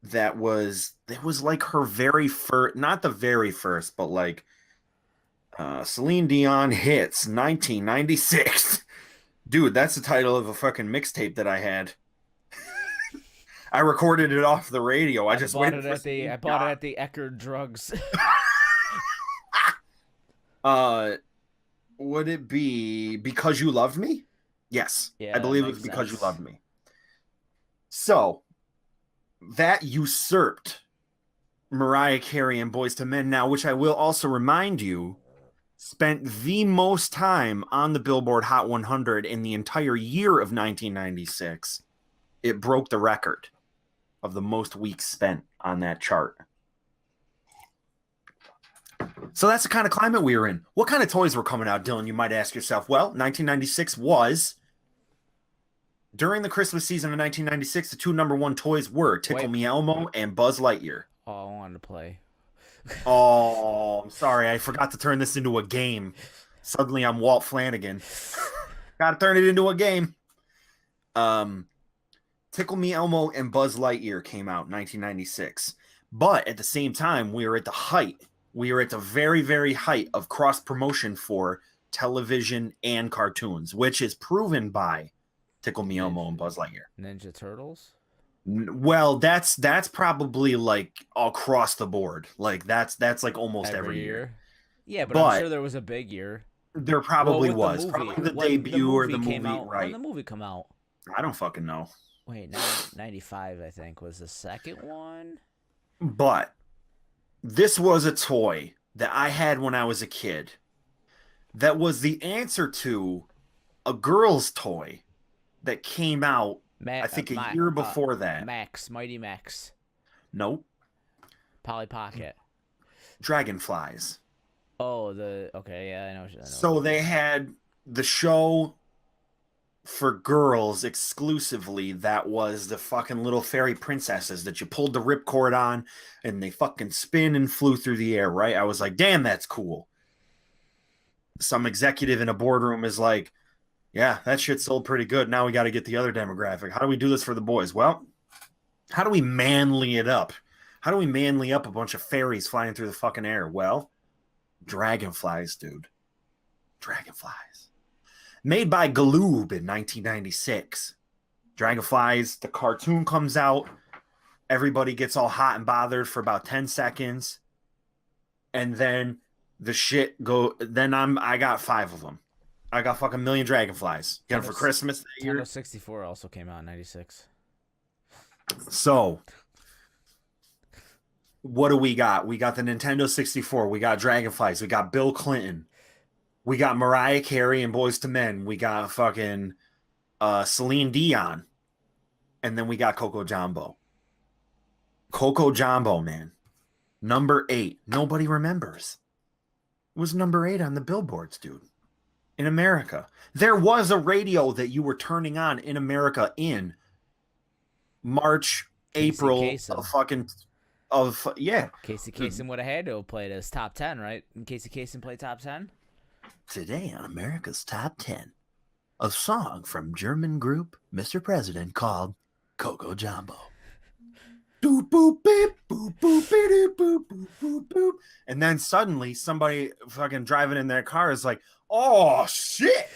S1: that was it was like her very first, not the very first, but like Celine Dion hits 1996. Dude, that's the title of a fucking mixtape that I had. I recorded it off the radio. I just waited for
S2: I
S1: Celine
S2: bought it
S1: Dion.
S2: at the Eckerd Drugs.
S1: Uh, would it be Because You Loved Me? Yes, I
S2: Yeah, that
S1: believe it was
S2: makes
S1: Because You
S2: sense.
S1: Loved Me. So that usurped Mariah Carey and Boys to Men now, which I will also remind you spent the most time on the Billboard Hot 100 in the entire year of 1996. It broke the record of the most weeks spent on that chart. So that's the kind of climate we were in. What kind of toys were coming out, Dylan? You might ask yourself. Well, 1996 was during the Christmas season of 1996. The two number one toys were Tickle
S2: Wait.
S1: Me Elmo and Buzz Lightyear.
S2: Oh, I wanted to play.
S1: Oh, I'm sorry. I forgot to turn this into a game. Suddenly I'm Walt Flanagan. Gotta turn it into a game. Um, Tickle Me Elmo and Buzz Lightyear came out in 1996. But at the same time, we were at the height. We were at the very, very height of cross promotion for television and cartoons, which is proven by Tickle Me Elmo and Buzz Lightyear.
S2: Ninja Turtles.
S1: Well, that's probably like across the board. Like that's like almost every year.
S2: Yeah, but I'm
S1: But
S2: sure there was a big year.
S1: there
S2: Well,
S1: probably
S2: with the
S1: was.
S2: movie,
S1: Probably the
S2: when the
S1: debut or
S2: movie
S1: the
S2: came
S1: movie,
S2: out, when
S1: right?
S2: the movie come out.
S1: I don't fucking know.
S2: Wait, 95, I think, was the second one.
S1: But this was a toy that I had when I was a kid that was the answer to a girl's toy that came out, I think, a year before that.
S2: Max, Mighty Max,
S1: Nope.
S2: Polly Pocket.
S1: Dragonflies.
S2: Oh, okay, yeah, I know.
S1: So they had the show for girls exclusively that was the fucking little fairy princesses that you pulled the ripcord on and they fucking spin and flew through the air, right? I was like, damn, that's cool. Some executive in a boardroom is like, yeah, that shit sold pretty good. Now we got to get the other demographic. How do we do this for the boys? Well, how do we manly it up? How do we manly up a bunch of fairies flying through the fucking air? Well, dragonflies, dude. Dragonflies. Made by Galoob in 1996. Dragonflies, the cartoon comes out. Everybody gets all hot and bothered for about 10 seconds. And then the shit go. Then I got 5 of them. I got fucking million dragonflies. Get them for Christmas that year.
S2: Nintendo 64 also came out in 96.
S1: So, what do we got? We got the Nintendo 64. We got dragonflies. We got Bill Clinton. We got Mariah Carey and Boys to Men. We got fucking Celine Dion, and then we got Coco Jumbo. Coco Jumbo, man, number 8. Nobody remembers. It was number 8 on the billboards, dude. In America, there was a radio that you were turning on in America in March,
S2: Casey
S1: April
S2: Kasem.
S1: yeah.
S2: Casey Kasem would have had to have played as top 10, right? And Casey Kasem played top 10.
S1: Today on America's Top 10, a song from German group Mr. President called Coco Jumbo. Boop boop beep boop boop beep boop boop boop boop. And then suddenly somebody fucking driving in their car is like, oh shit,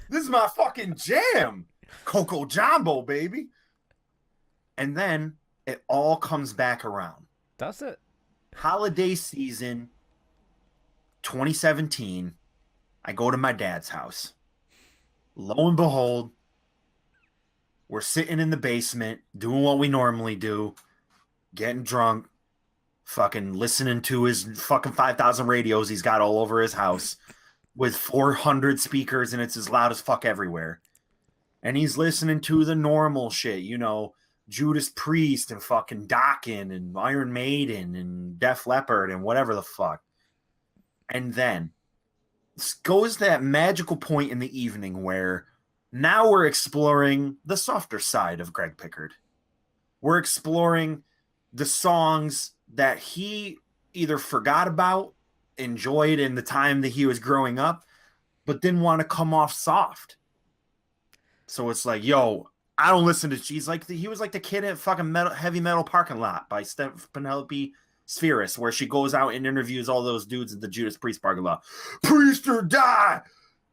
S1: this is my fucking jam. Coco Jumbo, baby. And then it all comes back around.
S2: Does it?
S1: Holiday season 2017. I go to my dad's house. Lo and behold, we're sitting in the basement doing what we normally do, getting drunk, fucking listening to his fucking 5,000 radios he's got all over his house with 400 speakers, and it's as loud as fuck everywhere. And he's listening to the normal shit, you know, Judas Priest and fucking Dokken and Iron Maiden and Def Leppard and whatever the fuck. And then goes that magical point in the evening where now we're exploring the softer side of Greg Pickard. We're exploring the songs that he either forgot about, enjoyed in the time that he was growing up, but didn't want to come off soft. So it's like, yo, I don't listen to. He's like he was like the kid at fucking heavy metal parking lot by Penelope Spheris, where she goes out and interviews all those dudes at the Judas Priest parking lot. Priest or die,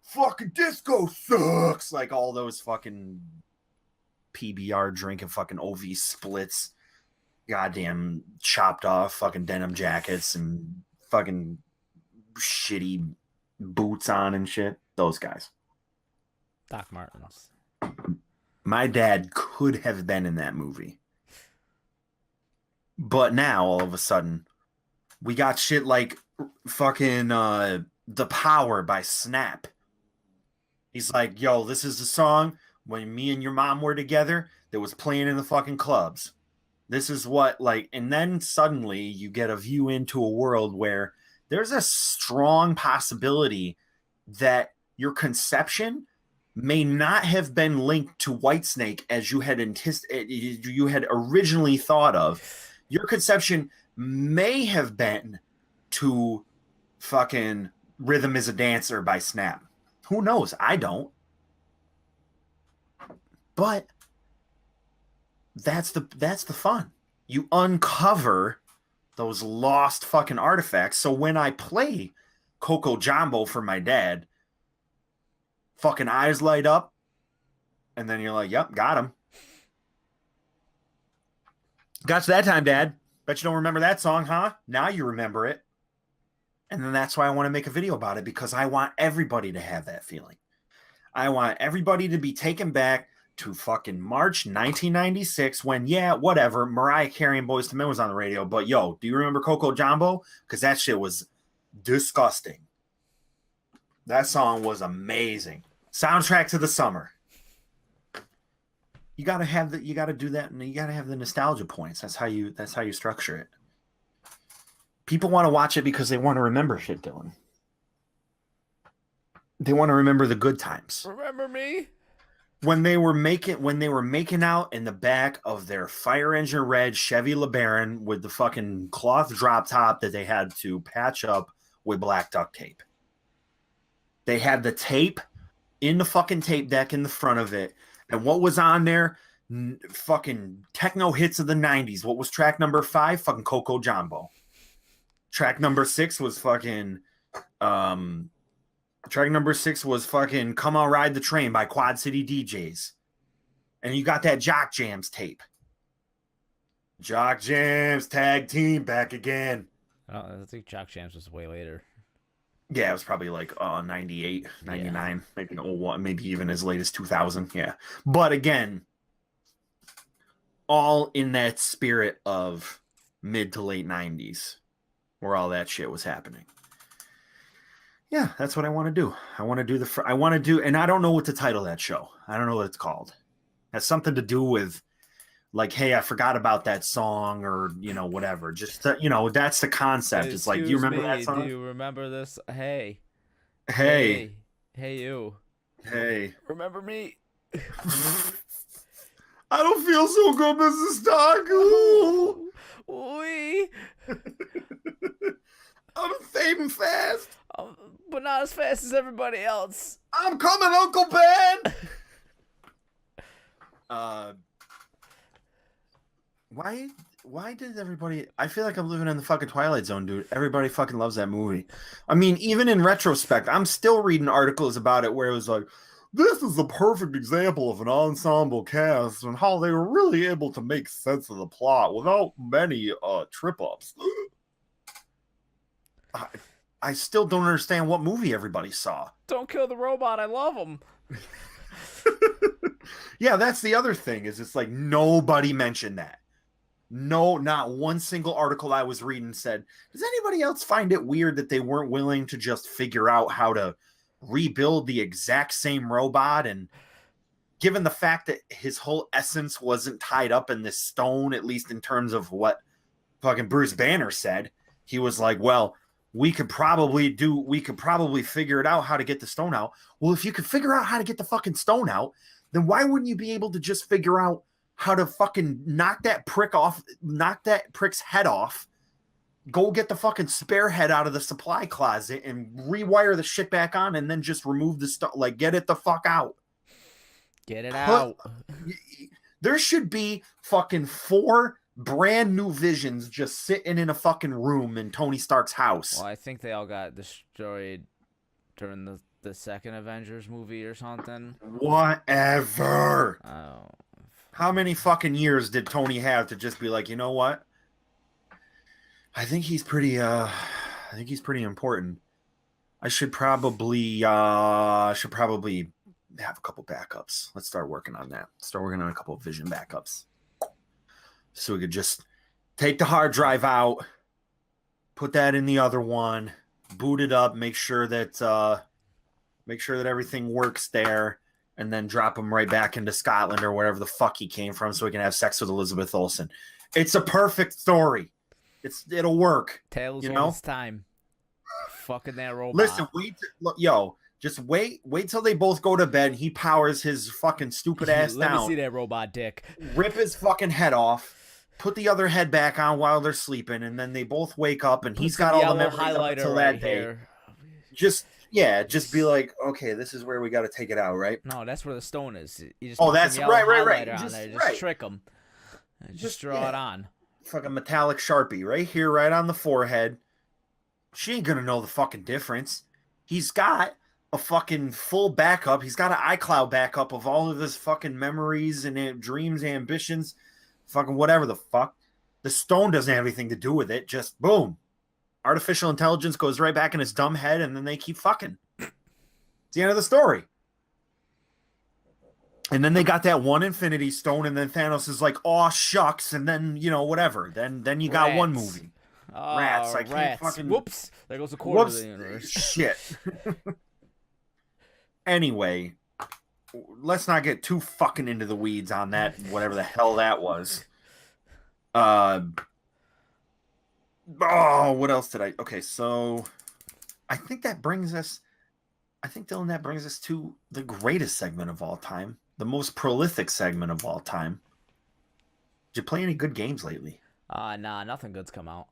S1: fucking disco sucks. Like all those fucking PBR drinking fucking OV splits, goddamn chopped off fucking denim jackets and fucking shitty boots on and shit. Those guys.
S2: Doc Martens.
S1: My dad could have been in that movie. But now, all of a sudden, we got shit like fucking The Power by Snap. He's like, yo, this is the song when me and your mom were together that was playing in the fucking clubs. This is what, like, and then suddenly you get a view into a world where there's a strong possibility that your conception may not have been linked to Whitesnake as you had originally thought of. Your conception may have been to fucking Rhythm is a Dancer by Snap. Who knows? I don't. But that's the fun. You uncover those lost fucking artifacts. So when I play Coco Jumbo for my dad, fucking eyes light up, and then you're like, yep, got him. Got you that time, Dad. Bet you don't remember that song, huh? Now you remember it. And then that's why I want to make a video about it, because I want everybody to have that feeling. I want everybody to be taken back to fucking March 1996 when, yeah, whatever, Mariah Carey and Boyz II Men was on the radio, but yo, do you remember Coco Jumbo? Because that shit was disgusting. That song was amazing. Soundtrack to the summer. You gotta do that, and you gotta have the nostalgia points. That's how you structure it. People want to watch it because they want to remember shit, Dylan. They want to remember the good times.
S2: Remember me?
S1: When they were making out in the back of their fire engine red Chevy LeBaron with the fucking cloth drop top that they had to patch up with black duct tape. They had the tape in the fucking tape deck in the front of it. And what was on there? Fucking techno hits of the 90s. What was track number 5? Fucking Coco Jumbo. Track number 6 was fucking Come On Ride the Train by Quad City DJs. And you got that Jock Jams tape. Jock Jams tag team back again.
S2: I think Jock Jams was way later.
S1: Yeah, it was probably like 98, 99, maybe 01, maybe even as late as 2000. Yeah. But again, all in that spirit of mid to late 90s where all that shit was happening. Yeah, that's what I want to do. I want to do I want to do, and I don't know what to title that show. I don't know what it's called. It has something to do with like, hey, I forgot about that song, or whatever. Just that's the concept. It's like, do you
S2: Excuse
S1: remember that
S2: me, do
S1: song?
S2: you remember this? Hey,
S1: Hey,
S2: hey, hey, you.
S1: hey.
S2: Remember me?
S1: I don't feel so good, Mrs. Stark. Ooh.
S2: Oh, we,
S1: I'm fading fast.
S2: but not as fast as everybody else.
S1: I'm coming, Uncle Ben. Uh, why? Why did everybody? I feel like I'm living in the fucking Twilight Zone, dude. Everybody fucking loves that movie. I mean, even in retrospect, I'm still reading articles about it where it was like, this is a perfect example of an ensemble cast and how they were really able to make sense of the plot without many trip ups. I still don't understand what movie everybody saw.
S2: Don't kill the robot. I love him.
S1: Yeah, that's the other thing is it's like nobody mentioned that. No, not one single article I was reading said, does anybody else find it weird that they weren't willing to just figure out how to rebuild the exact same robot? And given the fact that his whole essence wasn't tied up in this stone, at least in terms of what fucking Bruce Banner said, he was like, well, we could probably figure it out how to get the stone out. Well, if you could figure out how to get the fucking stone out, then why wouldn't you be able to just figure out how to fucking knock that prick's head off, go get the fucking spare head out of the supply closet and rewire the shit back on, and then just remove the stuff, like get it the fuck out.
S2: Get it
S1: Put
S2: out.
S1: there should be fucking 4 brand new visions just sitting in a fucking room in Tony Stark's house.
S2: Well, I think they all got destroyed during the second Avengers movie or something.
S1: Whatever.
S2: Oh,
S1: How many fucking years did Tony have to just be like, you know what? I think he's pretty important. I should probably have a couple backups. Let's start working on that. Start working on a couple of vision backups. So we could just take the hard drive out, put that in the other one, boot it up, make sure that everything works there, and then drop him right back into Scotland or wherever the fuck he came from, so he can have sex with Elizabeth Olsen. It's a perfect story. It'll work.
S2: Tales
S1: You
S2: all
S1: know?
S2: this time. Fucking that robot.
S1: Listen, just wait till they both go to bed. And he powers his fucking stupid ass
S2: Let
S1: down.
S2: me see that robot dick.
S1: Rip his fucking head off. Put the other head back on while they're sleeping, and then they both wake up, and he's got all the memories up until that day. Just be like, okay, this is where we got to take it out, right?
S2: No, that's where the stone is. You just
S1: Oh,
S2: put
S1: that's
S2: some yellow
S1: right.
S2: highlighter on
S1: Just
S2: there.
S1: right.
S2: Just trick them. Just draw it on.
S1: Fucking metallic Sharpie right here, right on the forehead. She ain't gonna know the fucking difference. He's got a fucking full backup. He's got an iCloud backup of all of his fucking memories and dreams, ambitions, fucking whatever the fuck. The stone doesn't have anything to do with it. Just boom. Artificial intelligence goes right back in his dumb head, and then they keep fucking. It's the end of the story. And then they got that one Infinity Stone, and then Thanos is like, "Oh shucks," and then whatever. Then you got one movie.
S2: Oh,
S1: Rats. I can't fucking.
S2: Whoops! There goes a quarter of the universe.
S1: Shit. Anyway, let's not get too fucking into the weeds on that. Whatever the hell that was. What else did I? Okay, so I think that brings us. I think, Dylan, that brings us to the greatest segment of all time, the most prolific segment of all time. Did you play any good games lately?
S2: Nah, nothing good's come out.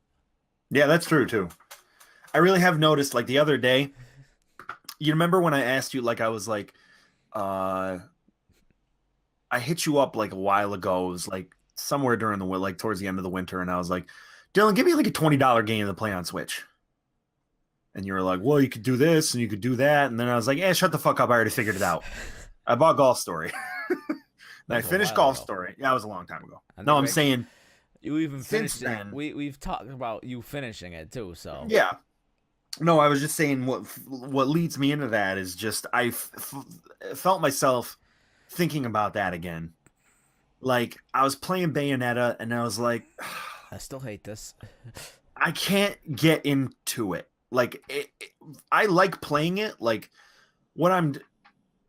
S1: Yeah, that's true too. I really have noticed, like the other day, you remember when I asked you, like I was like, I hit you up like a while ago. It was like somewhere during the like towards the end of the winter, and I was like, Dylan, give me like a $20 game to play on Switch. And you were like, well, you could do this and you could do that. And then I was like, shut the fuck up. I already figured it out. I bought Golf Story. And I finished Golf Story. Yeah, it was a long time ago. No, I'm saying
S2: you even finished it.
S1: then,
S2: We've talked about you finishing it too, so.
S1: Yeah. No, I was just saying what leads me into that is just I felt myself thinking about that again. Like, I was playing Bayonetta and I was like,
S2: I still hate this.
S1: I can't get into it. like I like playing it. Like what I'm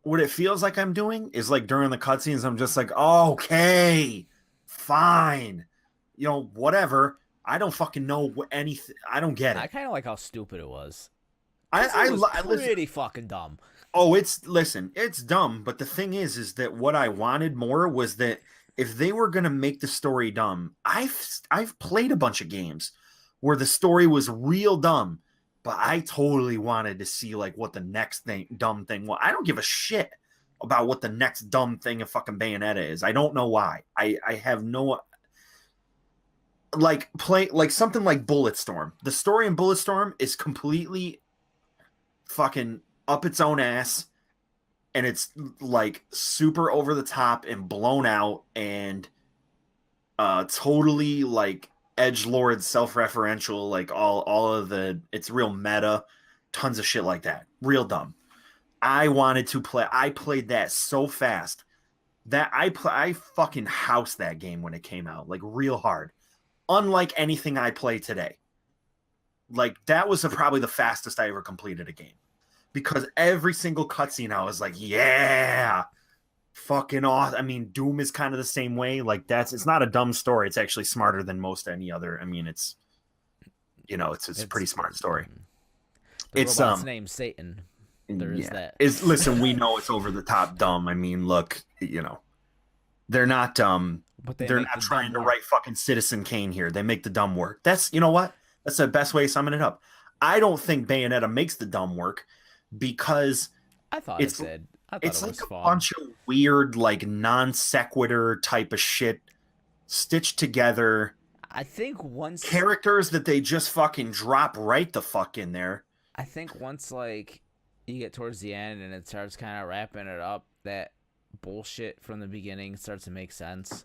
S1: what it feels like I'm doing is like during the cutscenes, I'm just like, oh, okay, fine, whatever. I don't fucking know anything. I don't get
S2: I
S1: it.
S2: kind of like how stupid it was.
S1: I
S2: Because it was
S1: I listen.
S2: pretty fucking dumb.
S1: Oh, it's dumb, but the thing is that what I wanted more was that if they were gonna make the story dumb, I've played a bunch of games where the story was real dumb, but I totally wanted to see like what the next dumb thing was. I don't give a shit about what the next dumb thing of fucking Bayonetta is. I don't know why. I have no play like something like Bulletstorm. The story in Bulletstorm is completely fucking up its own ass, and it's like super over the top and blown out and totally like edge lord self-referential, like all of the it's real meta, tons of shit like that, real dumb. I played that so fast that I fucking housed that game when it came out, like real hard, unlike anything I play today. Like that was probably the fastest I ever completed a game, because every single cutscene I was like, yeah, fucking awesome. I mean, Doom is kind of the same way. Like it's not a dumb story. It's actually smarter than most any other. I mean, it's a pretty
S2: It's
S1: smart story.
S2: the
S1: It's
S2: robot's name Satan. There is
S1: yeah.
S2: that.
S1: Is listen, we know it's over the top dumb. I mean, look, they're not
S2: But they
S1: they're
S2: make
S1: not
S2: the
S1: trying
S2: dumb
S1: to
S2: work.
S1: write fucking Citizen Kane here. They make the dumb work. That's you know what? That's the best way to summon it up. I don't think Bayonetta makes the dumb work because
S2: I thought it
S1: it's
S2: did. I thought
S1: it's
S2: it
S1: like
S2: was
S1: a
S2: fun.
S1: bunch of weird like non sequitur type of shit stitched together,
S2: I think once
S1: characters that they just fucking drop right the fuck in there.
S2: I think once like you get towards the end and it starts kind of wrapping it up, that bullshit from the beginning starts to make sense.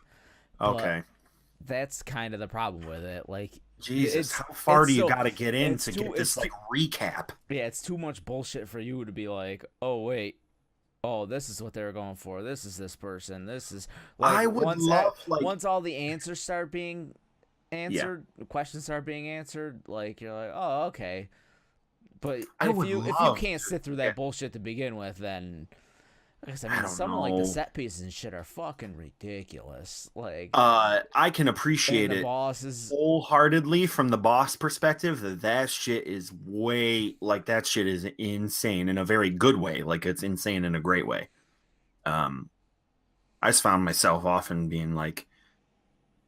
S2: But
S1: Okay.
S2: that's kind of the problem with it. Like
S1: Jesus, how far
S2: it's
S1: do you
S2: so
S1: got to get in
S2: it's
S1: to
S2: too
S1: get this
S2: it's too
S1: like recap?
S2: yeah, it's too much bullshit for you to be like, "Oh, wait. Oh, this is what they were going for. This is this person. This is like
S1: I would love like
S2: once all the answers start being
S1: yeah,
S2: answered, the questions start being answered, like you're like, "Oh, okay." But
S1: I would
S2: if you
S1: love
S2: can't
S1: to
S2: sit through
S1: get
S2: that bullshit to begin with, then because I
S1: I
S2: mean,
S1: don't
S2: some of like the
S1: know.
S2: set pieces and shit are fucking ridiculous. Like,
S1: I can
S2: and
S1: appreciate
S2: the
S1: it
S2: bosses.
S1: wholeheartedly from the boss perspective that shit is way like that shit is insane in a very good way. Like it's insane in a great way. Um, I just found myself often being like,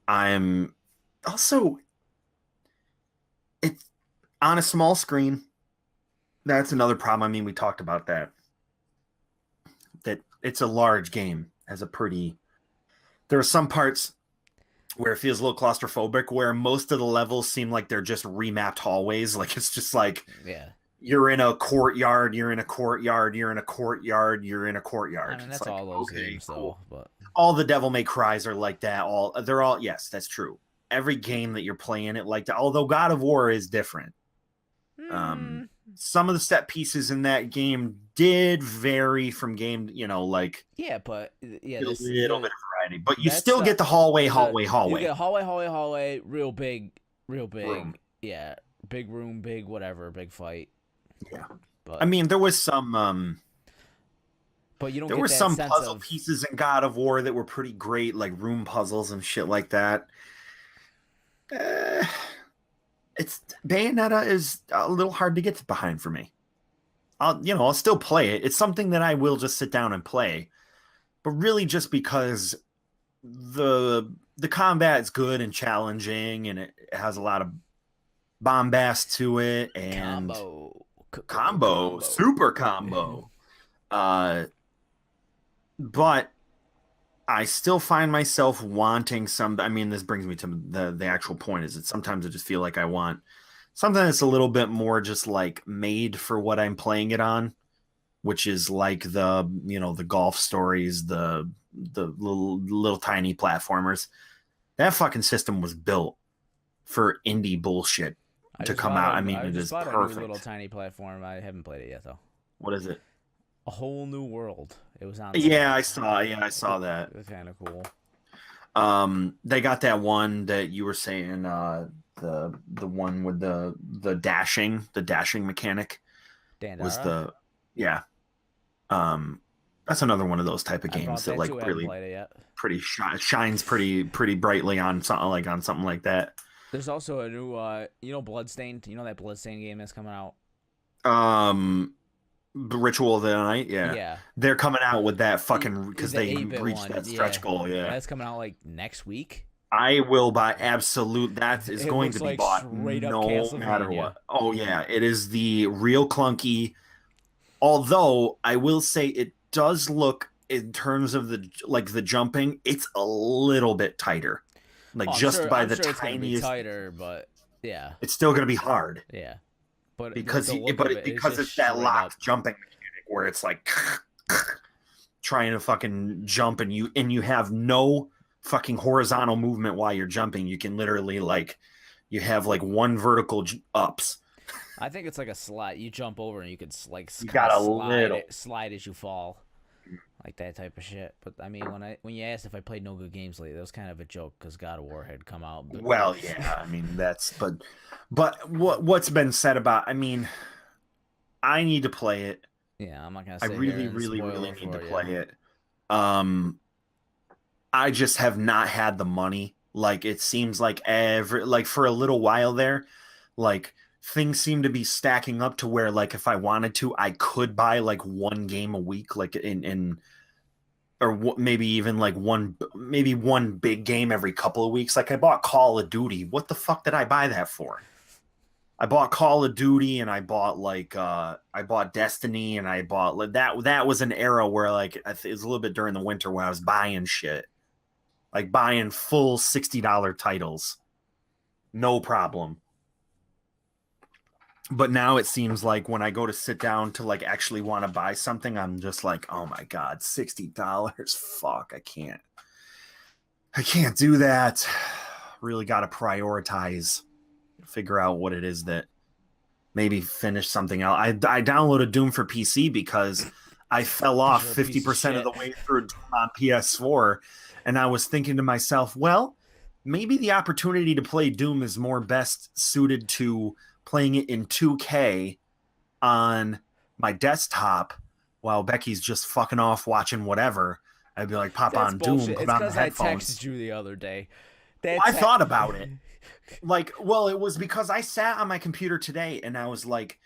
S1: I'm also it's on a small screen. That's another problem. I mean, we talked about that. That it's a large game has a pretty. There are some parts where it feels a little claustrophobic, where most of the levels seem like they're just remapped hallways. Like it's just like
S2: Yeah,
S1: you're in a courtyard, you're in a courtyard, you're in a courtyard, you're in a
S2: I
S1: courtyard.
S2: mean
S1: It's
S2: that's
S1: like
S2: all those
S1: okay,
S2: games though.
S1: cool.
S2: But
S1: All the Devil May Cries are like that. All they're all yes, that's true. Every game that you're playing it like that. Although God of War is different.
S2: hmm,
S1: Some of the set pieces in that game did vary from game, like
S2: yeah, but yeah,
S1: get a
S2: this
S1: little bit
S2: the
S1: of variety, but you
S2: that's
S1: still get the hallway,
S2: the
S1: hallway,
S2: you get
S1: hallway
S2: hallway, real
S1: room.
S2: big, yeah, big room, big whatever, big fight.
S1: Yeah. I
S2: But
S1: mean,
S2: you don't
S1: there
S2: get
S1: were
S2: that
S1: some
S2: sense
S1: puzzle
S2: of
S1: pieces in God of War that were pretty great, like room puzzles and shit like that. Uh, it's Bayonetta is a little hard to get behind for me. I'll still play it. It's something that I will just sit down and play, but really just because the combat is good and challenging, and it has a lot of bombast to it and
S2: combo,
S1: combo,
S2: combo.
S1: super combo. Uh, but I still find myself wanting some. I mean, this brings me to the actual point. Is that sometimes I just feel like I want something that's a little bit more just like made for what I'm playing it on, which is like the golf stories, the little tiny platformers. That fucking system was built for indie bullshit to come out. I mean,
S2: I
S1: it
S2: just
S1: is
S2: bought a new little
S1: perfect.
S2: tiny platform. I haven't played it yet though.
S1: What is it?
S2: A whole new world. It was on
S1: Yeah, I
S2: sale.
S1: saw. Yeah, I saw
S2: It
S1: that.
S2: was kind of cool.
S1: They got that one that you were saying. the one with the dashing mechanic was
S2: Dandara.
S1: the yeah. That's another one of those type of
S2: I
S1: games
S2: bought
S1: that
S2: that too.
S1: like
S2: I haven't
S1: really
S2: played it yet.
S1: shines pretty brightly on something like that.
S2: There's also a new, Bloodstained. You know that Bloodstained game that's coming out.
S1: Um, the Ritual of the Night, yeah,
S2: Yeah,
S1: they're coming out with that fucking because
S2: the
S1: they
S2: 8-bit
S1: reached
S2: one.
S1: that
S2: Yeah,
S1: stretch goal. Yeah,
S2: that's coming out like next week.
S1: I will buy absolute. That is
S2: It
S1: going
S2: looks
S1: to be
S2: like
S1: bought
S2: straight up
S1: no matter
S2: Castlevania.
S1: what. Oh yeah, it is the real clunky. Although I will say it does look in terms of the jumping, it's a little bit tighter. Like
S2: Oh, I'm
S1: just
S2: sure.
S1: by
S2: I'm
S1: the
S2: sure it's gonna be
S1: tiniest,
S2: tighter, but yeah,
S1: it's still going to be hard
S2: yeah. But
S1: because
S2: the look of it is just
S1: it's that
S2: straight up.
S1: locked jumping mechanic where it's like trying to fucking jump and you have no fucking horizontal movement while you're jumping. You can literally like you have like one vertical ups.
S2: I think it's like a slide. You jump over and you could
S1: You
S2: kind
S1: got
S2: of
S1: a little.
S2: slide as you fall, like that type of shit. But I mean, when you asked if I played no good games lately, that was kind of a joke because God of War had come out. But
S1: Well, yeah, I mean that's but what's been said about I mean I need to play it.
S2: yeah, I'm not gonna
S1: I
S2: sit here
S1: really
S2: and
S1: really
S2: spoil
S1: really
S2: it
S1: need to
S2: for you.
S1: play it. Um I just have not had the money. Like it seems like every like for a little while there, like things seem to be stacking up to where like if I wanted to, I could buy like one game a week, like in or maybe even like maybe one big game every couple of weeks. Like I bought Call of Duty. What the fuck did I buy that for? I bought Call of Duty and I bought Destiny and I bought like that was an era where like it was a little bit during the winter where I was buying shit. Like buying full $60 titles. No problem. But now it seems like when I go to sit down to like actually want to buy something, I'm just like, oh my God, $60. Fuck, I can't. I can't do that. Really got to prioritize, figure out what it is that maybe finish something else. I downloaded Doom for PC because I fell off
S2: You're a piece of
S1: 50% of
S2: shit.
S1: the way through Doom on PS4. And I was thinking to myself, well, maybe the opportunity to play Doom is more best suited to playing it in 2K on my desktop while Becky's just fucking off watching whatever. I'd be like, pop
S2: That's
S1: on Doom,
S2: bullshit.
S1: put
S2: It's
S1: on the
S2: because I texted
S1: headphones.
S2: you the other day.
S1: I thought about it. Like, well, it was because I sat on my computer today and I was like,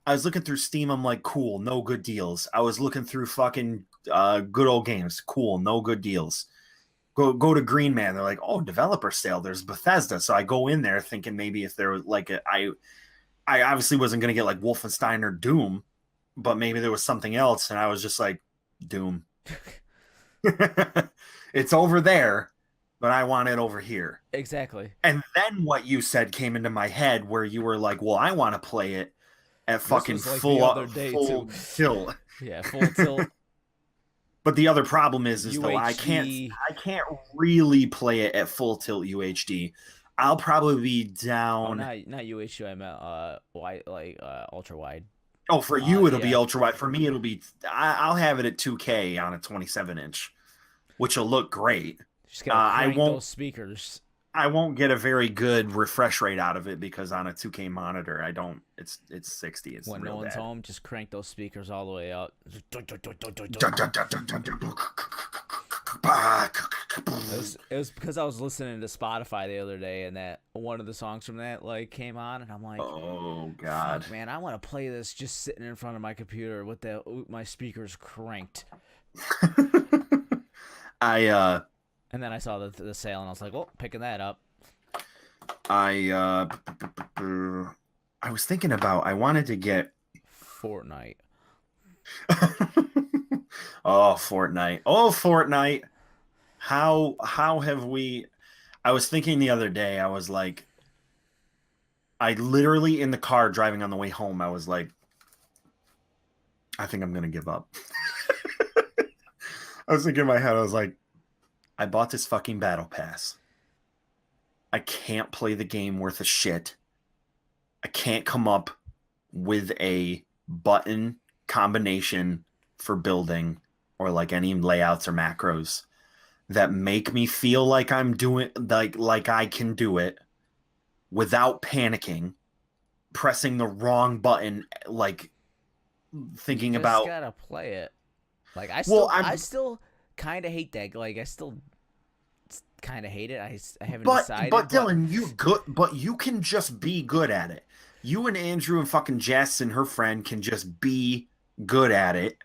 S1: I was looking through Steam. I'm like, cool, no good deals. I was looking through fucking good old games. Cool, no good deals. Go to Green Man. They're like, oh, developer sale. There's Bethesda. So I go in there thinking maybe if there was like I obviously wasn't gonna get like Wolfenstein or Doom, but maybe there was something else, and I was just like, Doom. It's over there, but I want it over here.
S2: Exactly.
S1: And then what you said came into my head where you were like, well, I want to play it at
S2: This
S1: fucking
S2: was like the other day too.
S1: full tilt.
S2: Yeah, full tilt.
S1: But the other problem is though
S2: UHD.
S1: I can't really play it at full tilt UHD. I'll probably be
S2: Oh,
S1: down.
S2: not UHD. I meant wide, like ultra wide.
S1: Oh, for you it'll be
S2: Yeah.
S1: ultra wide. For me it'll be I'll have it at 2K on a 27-inch, which will look great.
S2: Just gotta
S1: I
S2: crank
S1: won't
S2: those speakers.
S1: I won't get a very good refresh rate out of it because on a 2K monitor I don't it's 60. It's
S2: When no
S1: real
S2: one's
S1: bad.
S2: home, just crank those speakers all the way up. It was because I was listening to Spotify the other day, and that one of the songs from that like came on, and I'm like,
S1: Oh God.
S2: "Fuck, man, I want to play this just sitting in front of my computer with my speakers cranked."
S1: I
S2: And then I saw the sale, and I was like, "Well, picking that up."
S1: I I was thinking about I wanted to get
S2: Fortnite.
S1: oh Fortnite. Oh Fortnite. How have we I was thinking the other day, I was like I literally in the car driving on the way home, I was like, I think I'm gonna give up. I was thinking in my head, I was like, I bought this fucking battle pass. I can't play the game worth a shit. I can't come up with a button combination for building or like any layouts or macros that make me feel like I'm doing like I can do it. without panicking, pressing the wrong button, like
S2: You
S1: thinking
S2: just
S1: about,
S2: gotta play it. Like I
S1: well,
S2: still, I
S1: I'm,
S2: still kind of hate that. Like I still kind of hate it. I haven't
S1: but
S2: decided, but
S1: Dylan, you good, but you can just be good at it. You and Andrew and fucking Jess and her friend can just be good at it.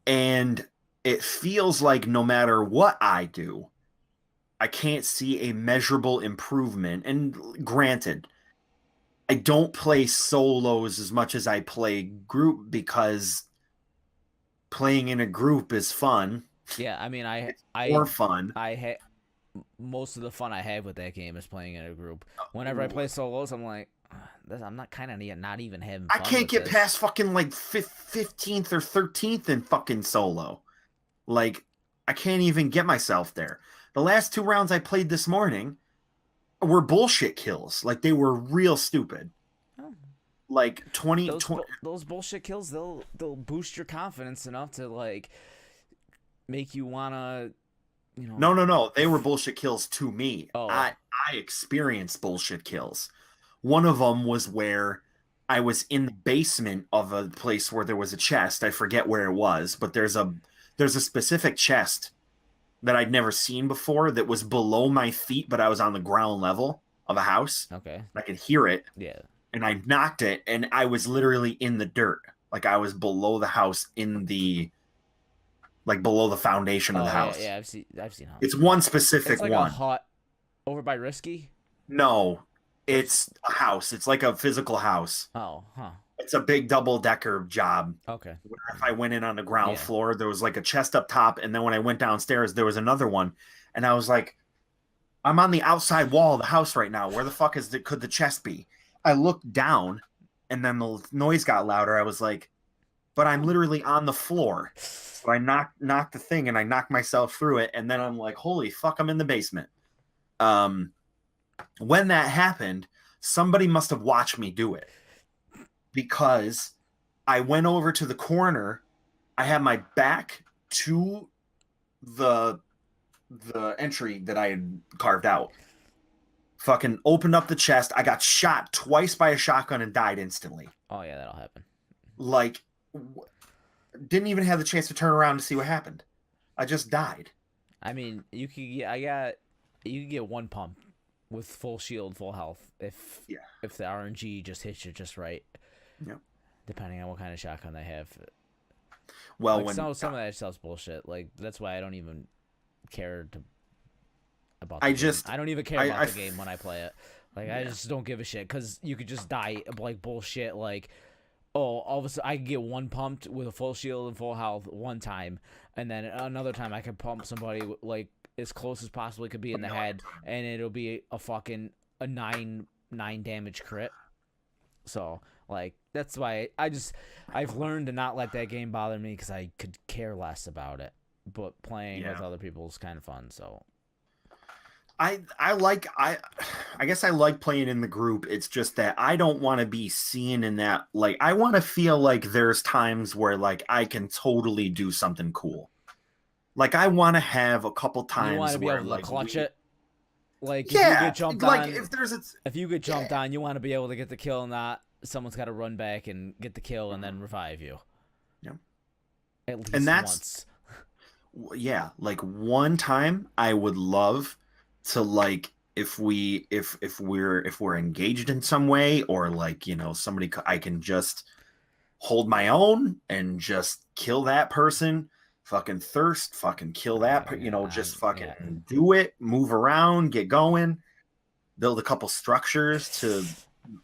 S1: And it feels like no matter what I do, I can't see a measurable improvement. And granted, I don't play solos as much as I play group because playing in a group is fun.
S2: yeah, I mean,
S1: It's more fun.
S2: I had most of the fun I have with that game is playing in a group. Whenever I play solos, I'm like, I'm not kind of not even having
S1: I
S2: fun
S1: can't
S2: with
S1: get
S2: this.
S1: past fucking like 15th or 13th in fucking solo. Like, I can't even get myself there. The last two rounds I played this morning were bullshit kills. Like, they were real stupid.
S2: Oh,
S1: Like, 20.
S2: those bullshit kills, they'll boost your confidence enough to like make you wanna, you know.
S1: No, no, no. They were bullshit kills to me.
S2: Oh,
S1: I experienced bullshit kills. One of them was where I was in the basement of a place where there was a chest. I forget where it was, but there's a specific chest that I'd never seen before that was below my feet, but I was on the ground level of a house.
S2: okay,
S1: I could hear it,
S2: yeah.
S1: and I knocked it, and I was literally in the dirt. Like I was below the house in the like below the foundation of the
S2: Oh yeah,
S1: house.
S2: yeah. I've seen
S1: It's
S2: houses.
S1: one
S2: It's
S1: specific
S2: like a
S1: one.
S2: hut over by Risky.
S1: No,
S2: Or
S1: it's a house. It's like a physical house.
S2: oh, huh.
S1: It's a big double decker job.
S2: Okay.
S1: Where if I went in on the ground
S2: Yeah.
S1: floor, there was like a chest up top, and then when I went downstairs, there was another one, and I was like, I'm on the outside wall of the house right now. Where the fuck could the chest be? I looked down, and then the noise got louder. I was like, but I'm literally on the floor. So I knocked the thing, and I knocked myself through it, and then I'm like, holy fuck, I'm in the basement. Um, when that happened, somebody must have watched me do it because I went over to the corner. I had my back to the entry that I had carved out. Fucking opened up the chest. I got shot twice by a shotgun and died instantly.
S2: Oh yeah, that'll happen.
S1: Like, didn't even have the chance to turn around to see what happened. I just died.
S2: I mean, you could get one pump with full shield, full health
S1: Yeah.
S2: if the RNG just hits you just right.
S1: Yeah.
S2: Depending on what kind of shotgun they have.
S1: Well,
S2: Like
S1: when
S2: some of that stuff's bullshit. Like that's why I don't even care about the
S1: I
S2: game.
S1: just
S2: I don't even care
S1: I,
S2: about
S1: I
S2: the game when I play it. Like I
S1: yeah.
S2: just don't give a shit because you could just die like bullshit. Like oh, all of a sudden I could get one pumped with a full shield and full health one time, and then another time I could pump somebody like as close as possibly could be in the head, and it'll be a fucking a nine damage crit. So like that's why I've learned to not let that game bother me because I could care less about it. But playing with other people is kind of fun. So
S1: I guess I like playing in the group. It's just that I don't want to be seen in that, like I want to feel like there's times where like I can totally do something cool. Like I want to have a couple
S2: you want
S1: times
S2: to be
S1: where
S2: able to
S1: like
S2: clutch it. Like if you
S1: yeah,
S2: get jumped
S1: like
S2: on,
S1: if there's a
S2: if you get jumped
S1: yeah.
S2: on, you want to be able to get the kill, not someone's got to run back and get the kill and then revive you.
S1: Yeah.
S2: At least
S1: And that's
S2: once.
S1: yeah, like one time I would love to like if we're engaged in some way or like somebody I can just hold my own and just kill that person, fucking thirst, fucking kill that, just
S2: Yeah.
S1: fucking do it, move around, get going, build a couple structures to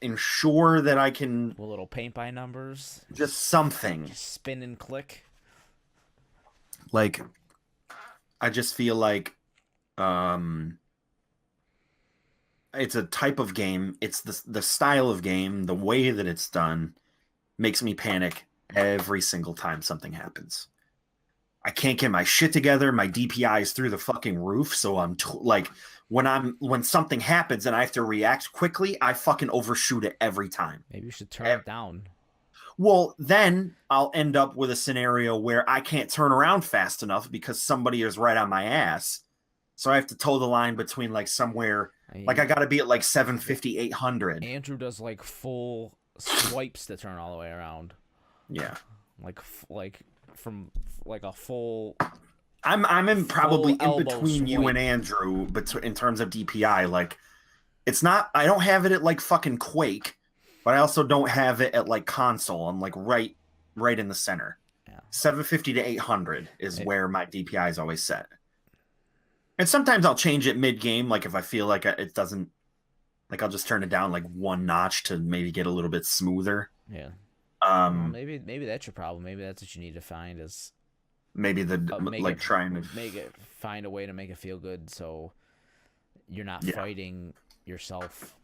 S1: ensure that I can
S2: With little paint by numbers,
S1: just something.
S2: spin and click.
S1: Like I just feel like um it's a type of game, it's the style of game, the way that it's done makes me panic every single time something happens. I can't get my shit together. My DPI is through the fucking roof. So I'm like, when something happens and I have to react quickly, I fucking overshoot it every time.
S2: Maybe you should turn it down.
S1: Well, then I'll end up with a scenario where I can't turn around fast enough because somebody is right on my ass. So I have to toe the line between like somewhere,
S2: I
S1: like I
S2: mean,
S1: got to be at like 750, 800.
S2: Andrew does like full swipes to turn all the way around,
S1: Yeah.
S2: like from like a full
S1: I'm in
S2: full
S1: probably in
S2: elbow
S1: between you and
S2: swipe.
S1: Andrew, but in terms of DPI, like it's not. I don't have it at like fucking Quake, but I also don't have it at like console. I'm like right in the center.
S2: Yeah.
S1: 750 to 800 is
S2: It,
S1: where my DPI is always set. And sometimes I'll change it mid game, like if I feel like it doesn't, like I'll just turn it down like one notch to maybe get a little bit smoother.
S2: yeah. Well,
S1: Um,
S2: maybe that's your problem. Maybe that's what you need to find is
S1: maybe the
S2: make
S1: like
S2: it
S1: trying to,
S2: find a way to make it feel good so you're not
S1: yeah.
S2: fighting yourself.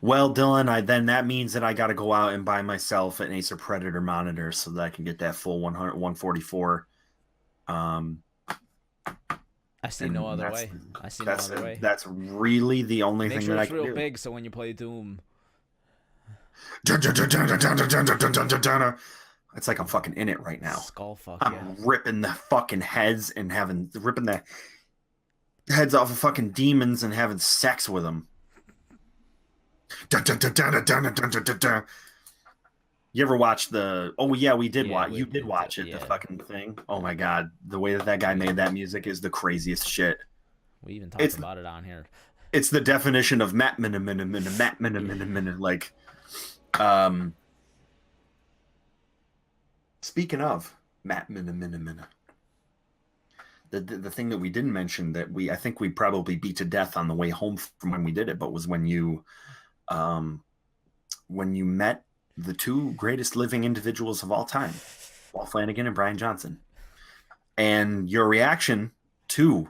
S1: Well, Dylan, then that means that I got to go out and buy myself an Acer Predator monitor so that I can get that full 100, 144. Um,
S2: I see no
S1: and
S2: other way. I see no other way.
S1: that's really the only
S2: Make
S1: thing
S2: sure
S1: that I
S2: it's
S1: can
S2: real
S1: do.
S2: big so when you play Doom.
S1: It's like I'm fucking in it right now.
S2: Skull fuck, yeah.
S1: I'm ripping the fucking heads and ripping the heads off of fucking demons and having sex with them. You ever watch the? Oh yeah, we did watch. You did watch it. The fucking thing. Oh my god, the way that guy made that music is the craziest shit.
S2: We even talked about it on here.
S1: It's the definition of like speaking of the thing that we didn't mention that I think we probably beat to death on the way home from when we did it, but was when you met the two greatest living individuals of all time, Walt Flanagan and Brian Johnson, and your reaction to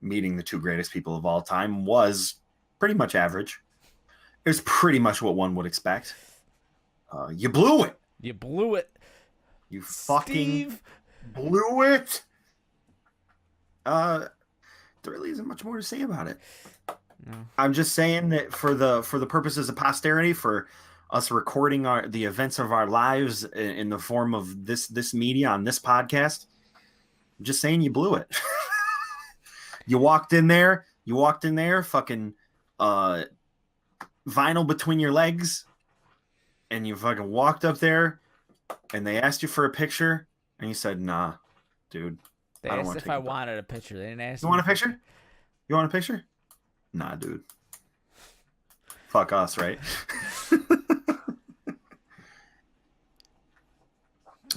S1: meeting the two greatest people of all time was pretty much average. It was pretty much what one would expect. You blew it.
S2: You blew it.
S1: You fucking
S2: Steve.
S1: blew it. There really isn't much more to say about it.
S2: No.
S1: I'm just saying that for the purposes of posterity, for us recording the events of our lives in the form of this media on this podcast, I'm just saying you blew it. You walked in there, fucking vinyl between your legs, and you fucking walked up there, and they asked you for a picture, and you said, "Nah, dude."
S2: They asked if I wanted a picture. They didn't ask.
S1: You want a picture? You want a picture? Nah, dude. Fuck us, right?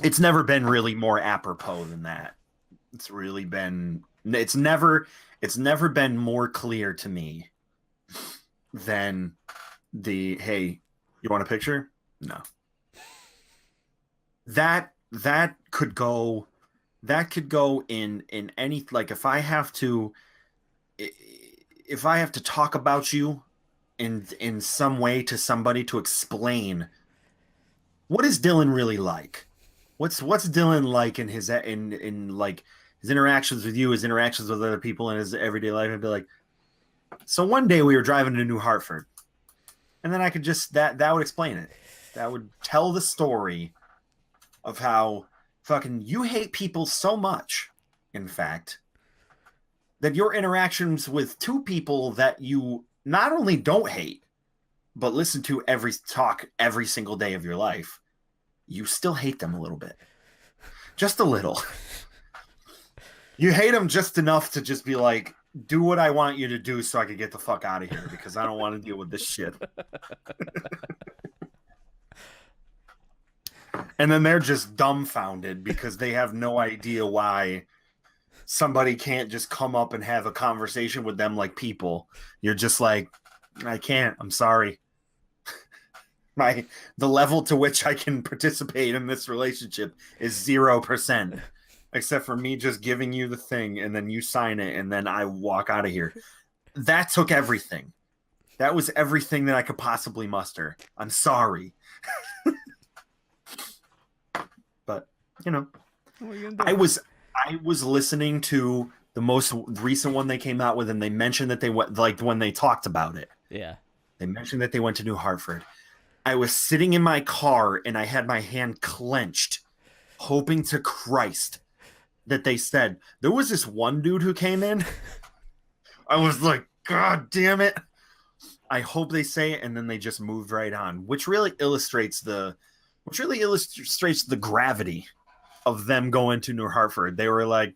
S1: It's never been really more apropos than that. It's never been more clear to me than the, hey, you want a picture? No. That could go in any, like, if I have to talk about you in some way to somebody to explain what is Dylan really like, what's Dylan like in his like his interactions with you, his interactions with other people in his everyday life, I'd be like, so one day we were driving to New Hartford, and then I could just that would explain it. That would tell the story of how fucking you hate people so much, in fact, that your interactions with two people that you not only don't hate, but listen to every single day of your life, you still hate them a little bit. Just a little. You hate them just enough to just be like, do what I want you to do so I can get the fuck out of here because I don't want to deal with this shit. And then they're just dumbfounded because they have no idea why somebody can't just come up and have a conversation with them like people. You're just like, I can't. I'm sorry. The level to which I can participate in this relationship is 0%, except for me just giving you the thing and then you sign it and then I walk out of here. That took everything. That was everything that I could possibly muster. I'm sorry. But, you know, I was listening to the most recent one they came out with, and they mentioned that they went, like, when they talked about it.
S2: Yeah.
S1: They mentioned that they went to New Hartford. I was sitting in my car and I had my hand clenched, hoping to Christ that they said there was this one dude who came in. I was like, God damn it. I hope they say it, and then they just moved right on, which really illustrates the gravity of them going to New Hartford. They were like,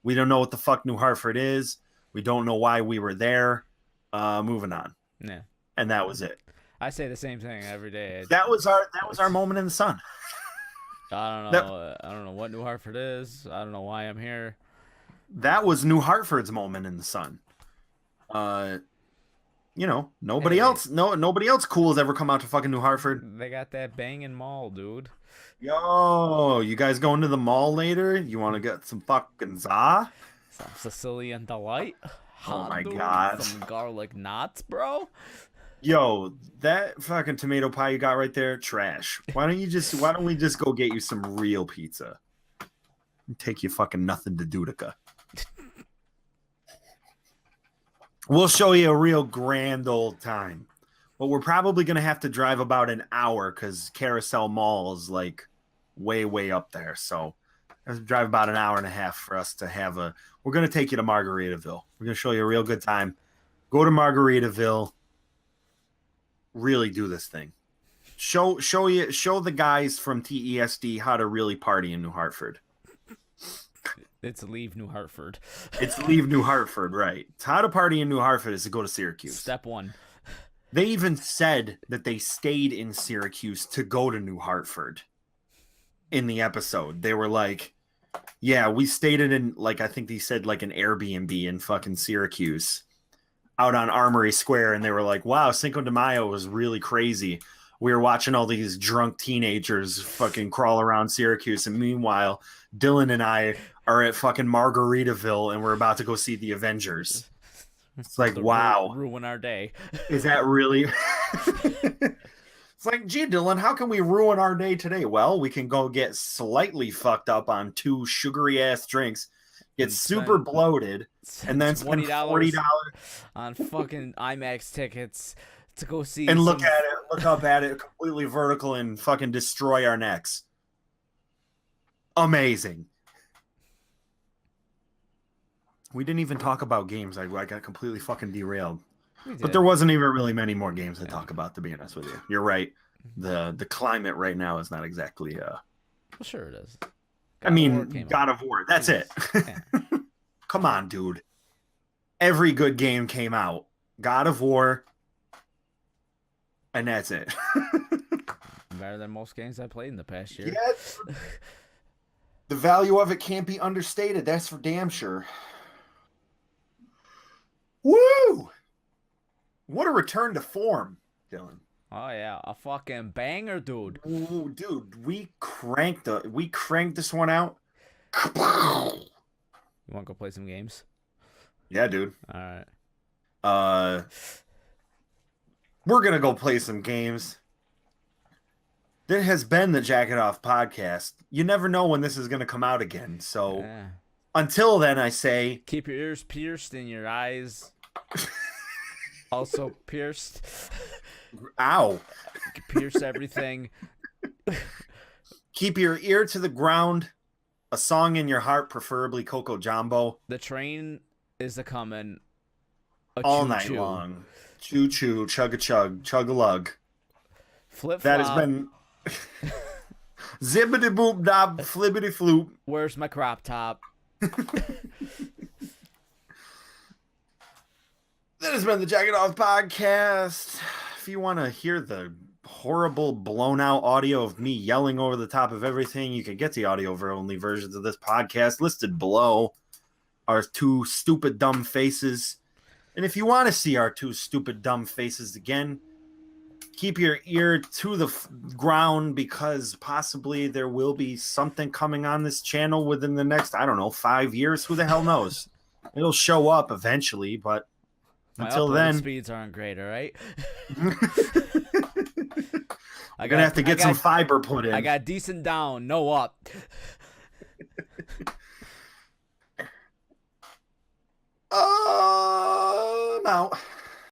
S1: we don't know what the fuck New Hartford is. We don't know why we were there. Moving on.
S2: Yeah.
S1: And that was it.
S2: I say the same thing every day.
S1: That was our moment in the sun.
S2: I don't know. I don't know what New Hartford is. I don't know why I'm here.
S1: That was New Hartford's moment in the sun. Nobody else cool has ever come out to fucking New Hartford.
S2: They got that banging mall, dude.
S1: Yo, you guys going to the mall later? You want to get some fucking za?
S2: Some Sicilian delight.
S1: Oh my
S2: dude.
S1: God.
S2: Some garlic knots, bro.
S1: Yo, that fucking tomato pie you got right there, trash. Why don't we just go get you some real pizza? Take you fucking nothing to Dudica. We'll show you a real grand old time. But we're probably going to have to drive about an hour because Carousel Mall is like way, way up there. So we have to drive about an hour and a half for us to have we're going to take you to Margaritaville. We're going to show you a real good time. Go to Margaritaville. Really do this thing. Show the guys from TESD how to really party in New Hartford.
S2: It's leave New Hartford.
S1: It's leave New Hartford, right? It's how to party in New Hartford is to go to Syracuse.
S2: Step 1.
S1: They even said that they stayed in Syracuse to go to New Hartford in the episode. They were like, yeah, we stayed in, like, I think they said like an Airbnb in fucking Syracuse out on Armory Square. And they were like, wow, Cinco de Mayo was really crazy. We were watching all these drunk teenagers fucking crawl around Syracuse. And meanwhile, Dylan and I are at fucking Margaritaville and we're about to go see the Avengers. It's like, wow.
S2: Ruin our day.
S1: Is that really? It's like, gee, Dylan, how can we ruin our day today? Well, we can go get slightly fucked up on 2 sugary ass drinks, get super bloated, and then spend $40
S2: on fucking IMAX tickets to go see
S1: and look up at it completely vertical and fucking destroy our necks. Amazing. We didn't even talk about games. I got completely fucking derailed. But there wasn't even really many more games to talk about, to be honest with you. You're right. The climate right now is not exactly
S2: well, sure it is.
S1: God of War. That's it. Yeah. Come on, dude. Every good game came out. God of War. And that's it.
S2: Better than most games I played in the past year.
S1: Yes. The value of it can't be understated. That's for damn sure. Woo! What a return to form, Dylan.
S2: Oh yeah, a fucking banger, dude.
S1: Ooh, dude, we cranked this one out.
S2: You want to go play some games?
S1: Yeah, dude.
S2: All right.
S1: We're gonna go play some games. There has been the Jack It Off podcast. You never know when this is gonna come out again. So until then, I say
S2: keep your ears pierced and your eyes also pierced.
S1: Ow.
S2: Pierce everything.
S1: Keep your ear to the ground. A song in your heart, preferably Coco Jumbo.
S2: The train is a coming.
S1: All night long. Choo choo, chug a chug, chug a lug.
S2: Flip flop.
S1: That has been zippity boop dob, flippity floop.
S2: Where's my crop top?
S1: That has been the Jack It Off podcast. If you want to hear the horrible blown out audio of me yelling over the top of everything, you can get the audio only versions of this podcast listed below. Our 2 stupid dumb faces. And if you want to see our 2 stupid dumb faces again, keep your ear to the ground because possibly there will be something coming on this channel within the next, 5 years. Who the hell knows? It'll show up eventually, but until then,
S2: speeds aren't great, all right?
S1: I'm gonna have to get some fiber put in.
S2: I got decent down, no up.
S1: I'm out.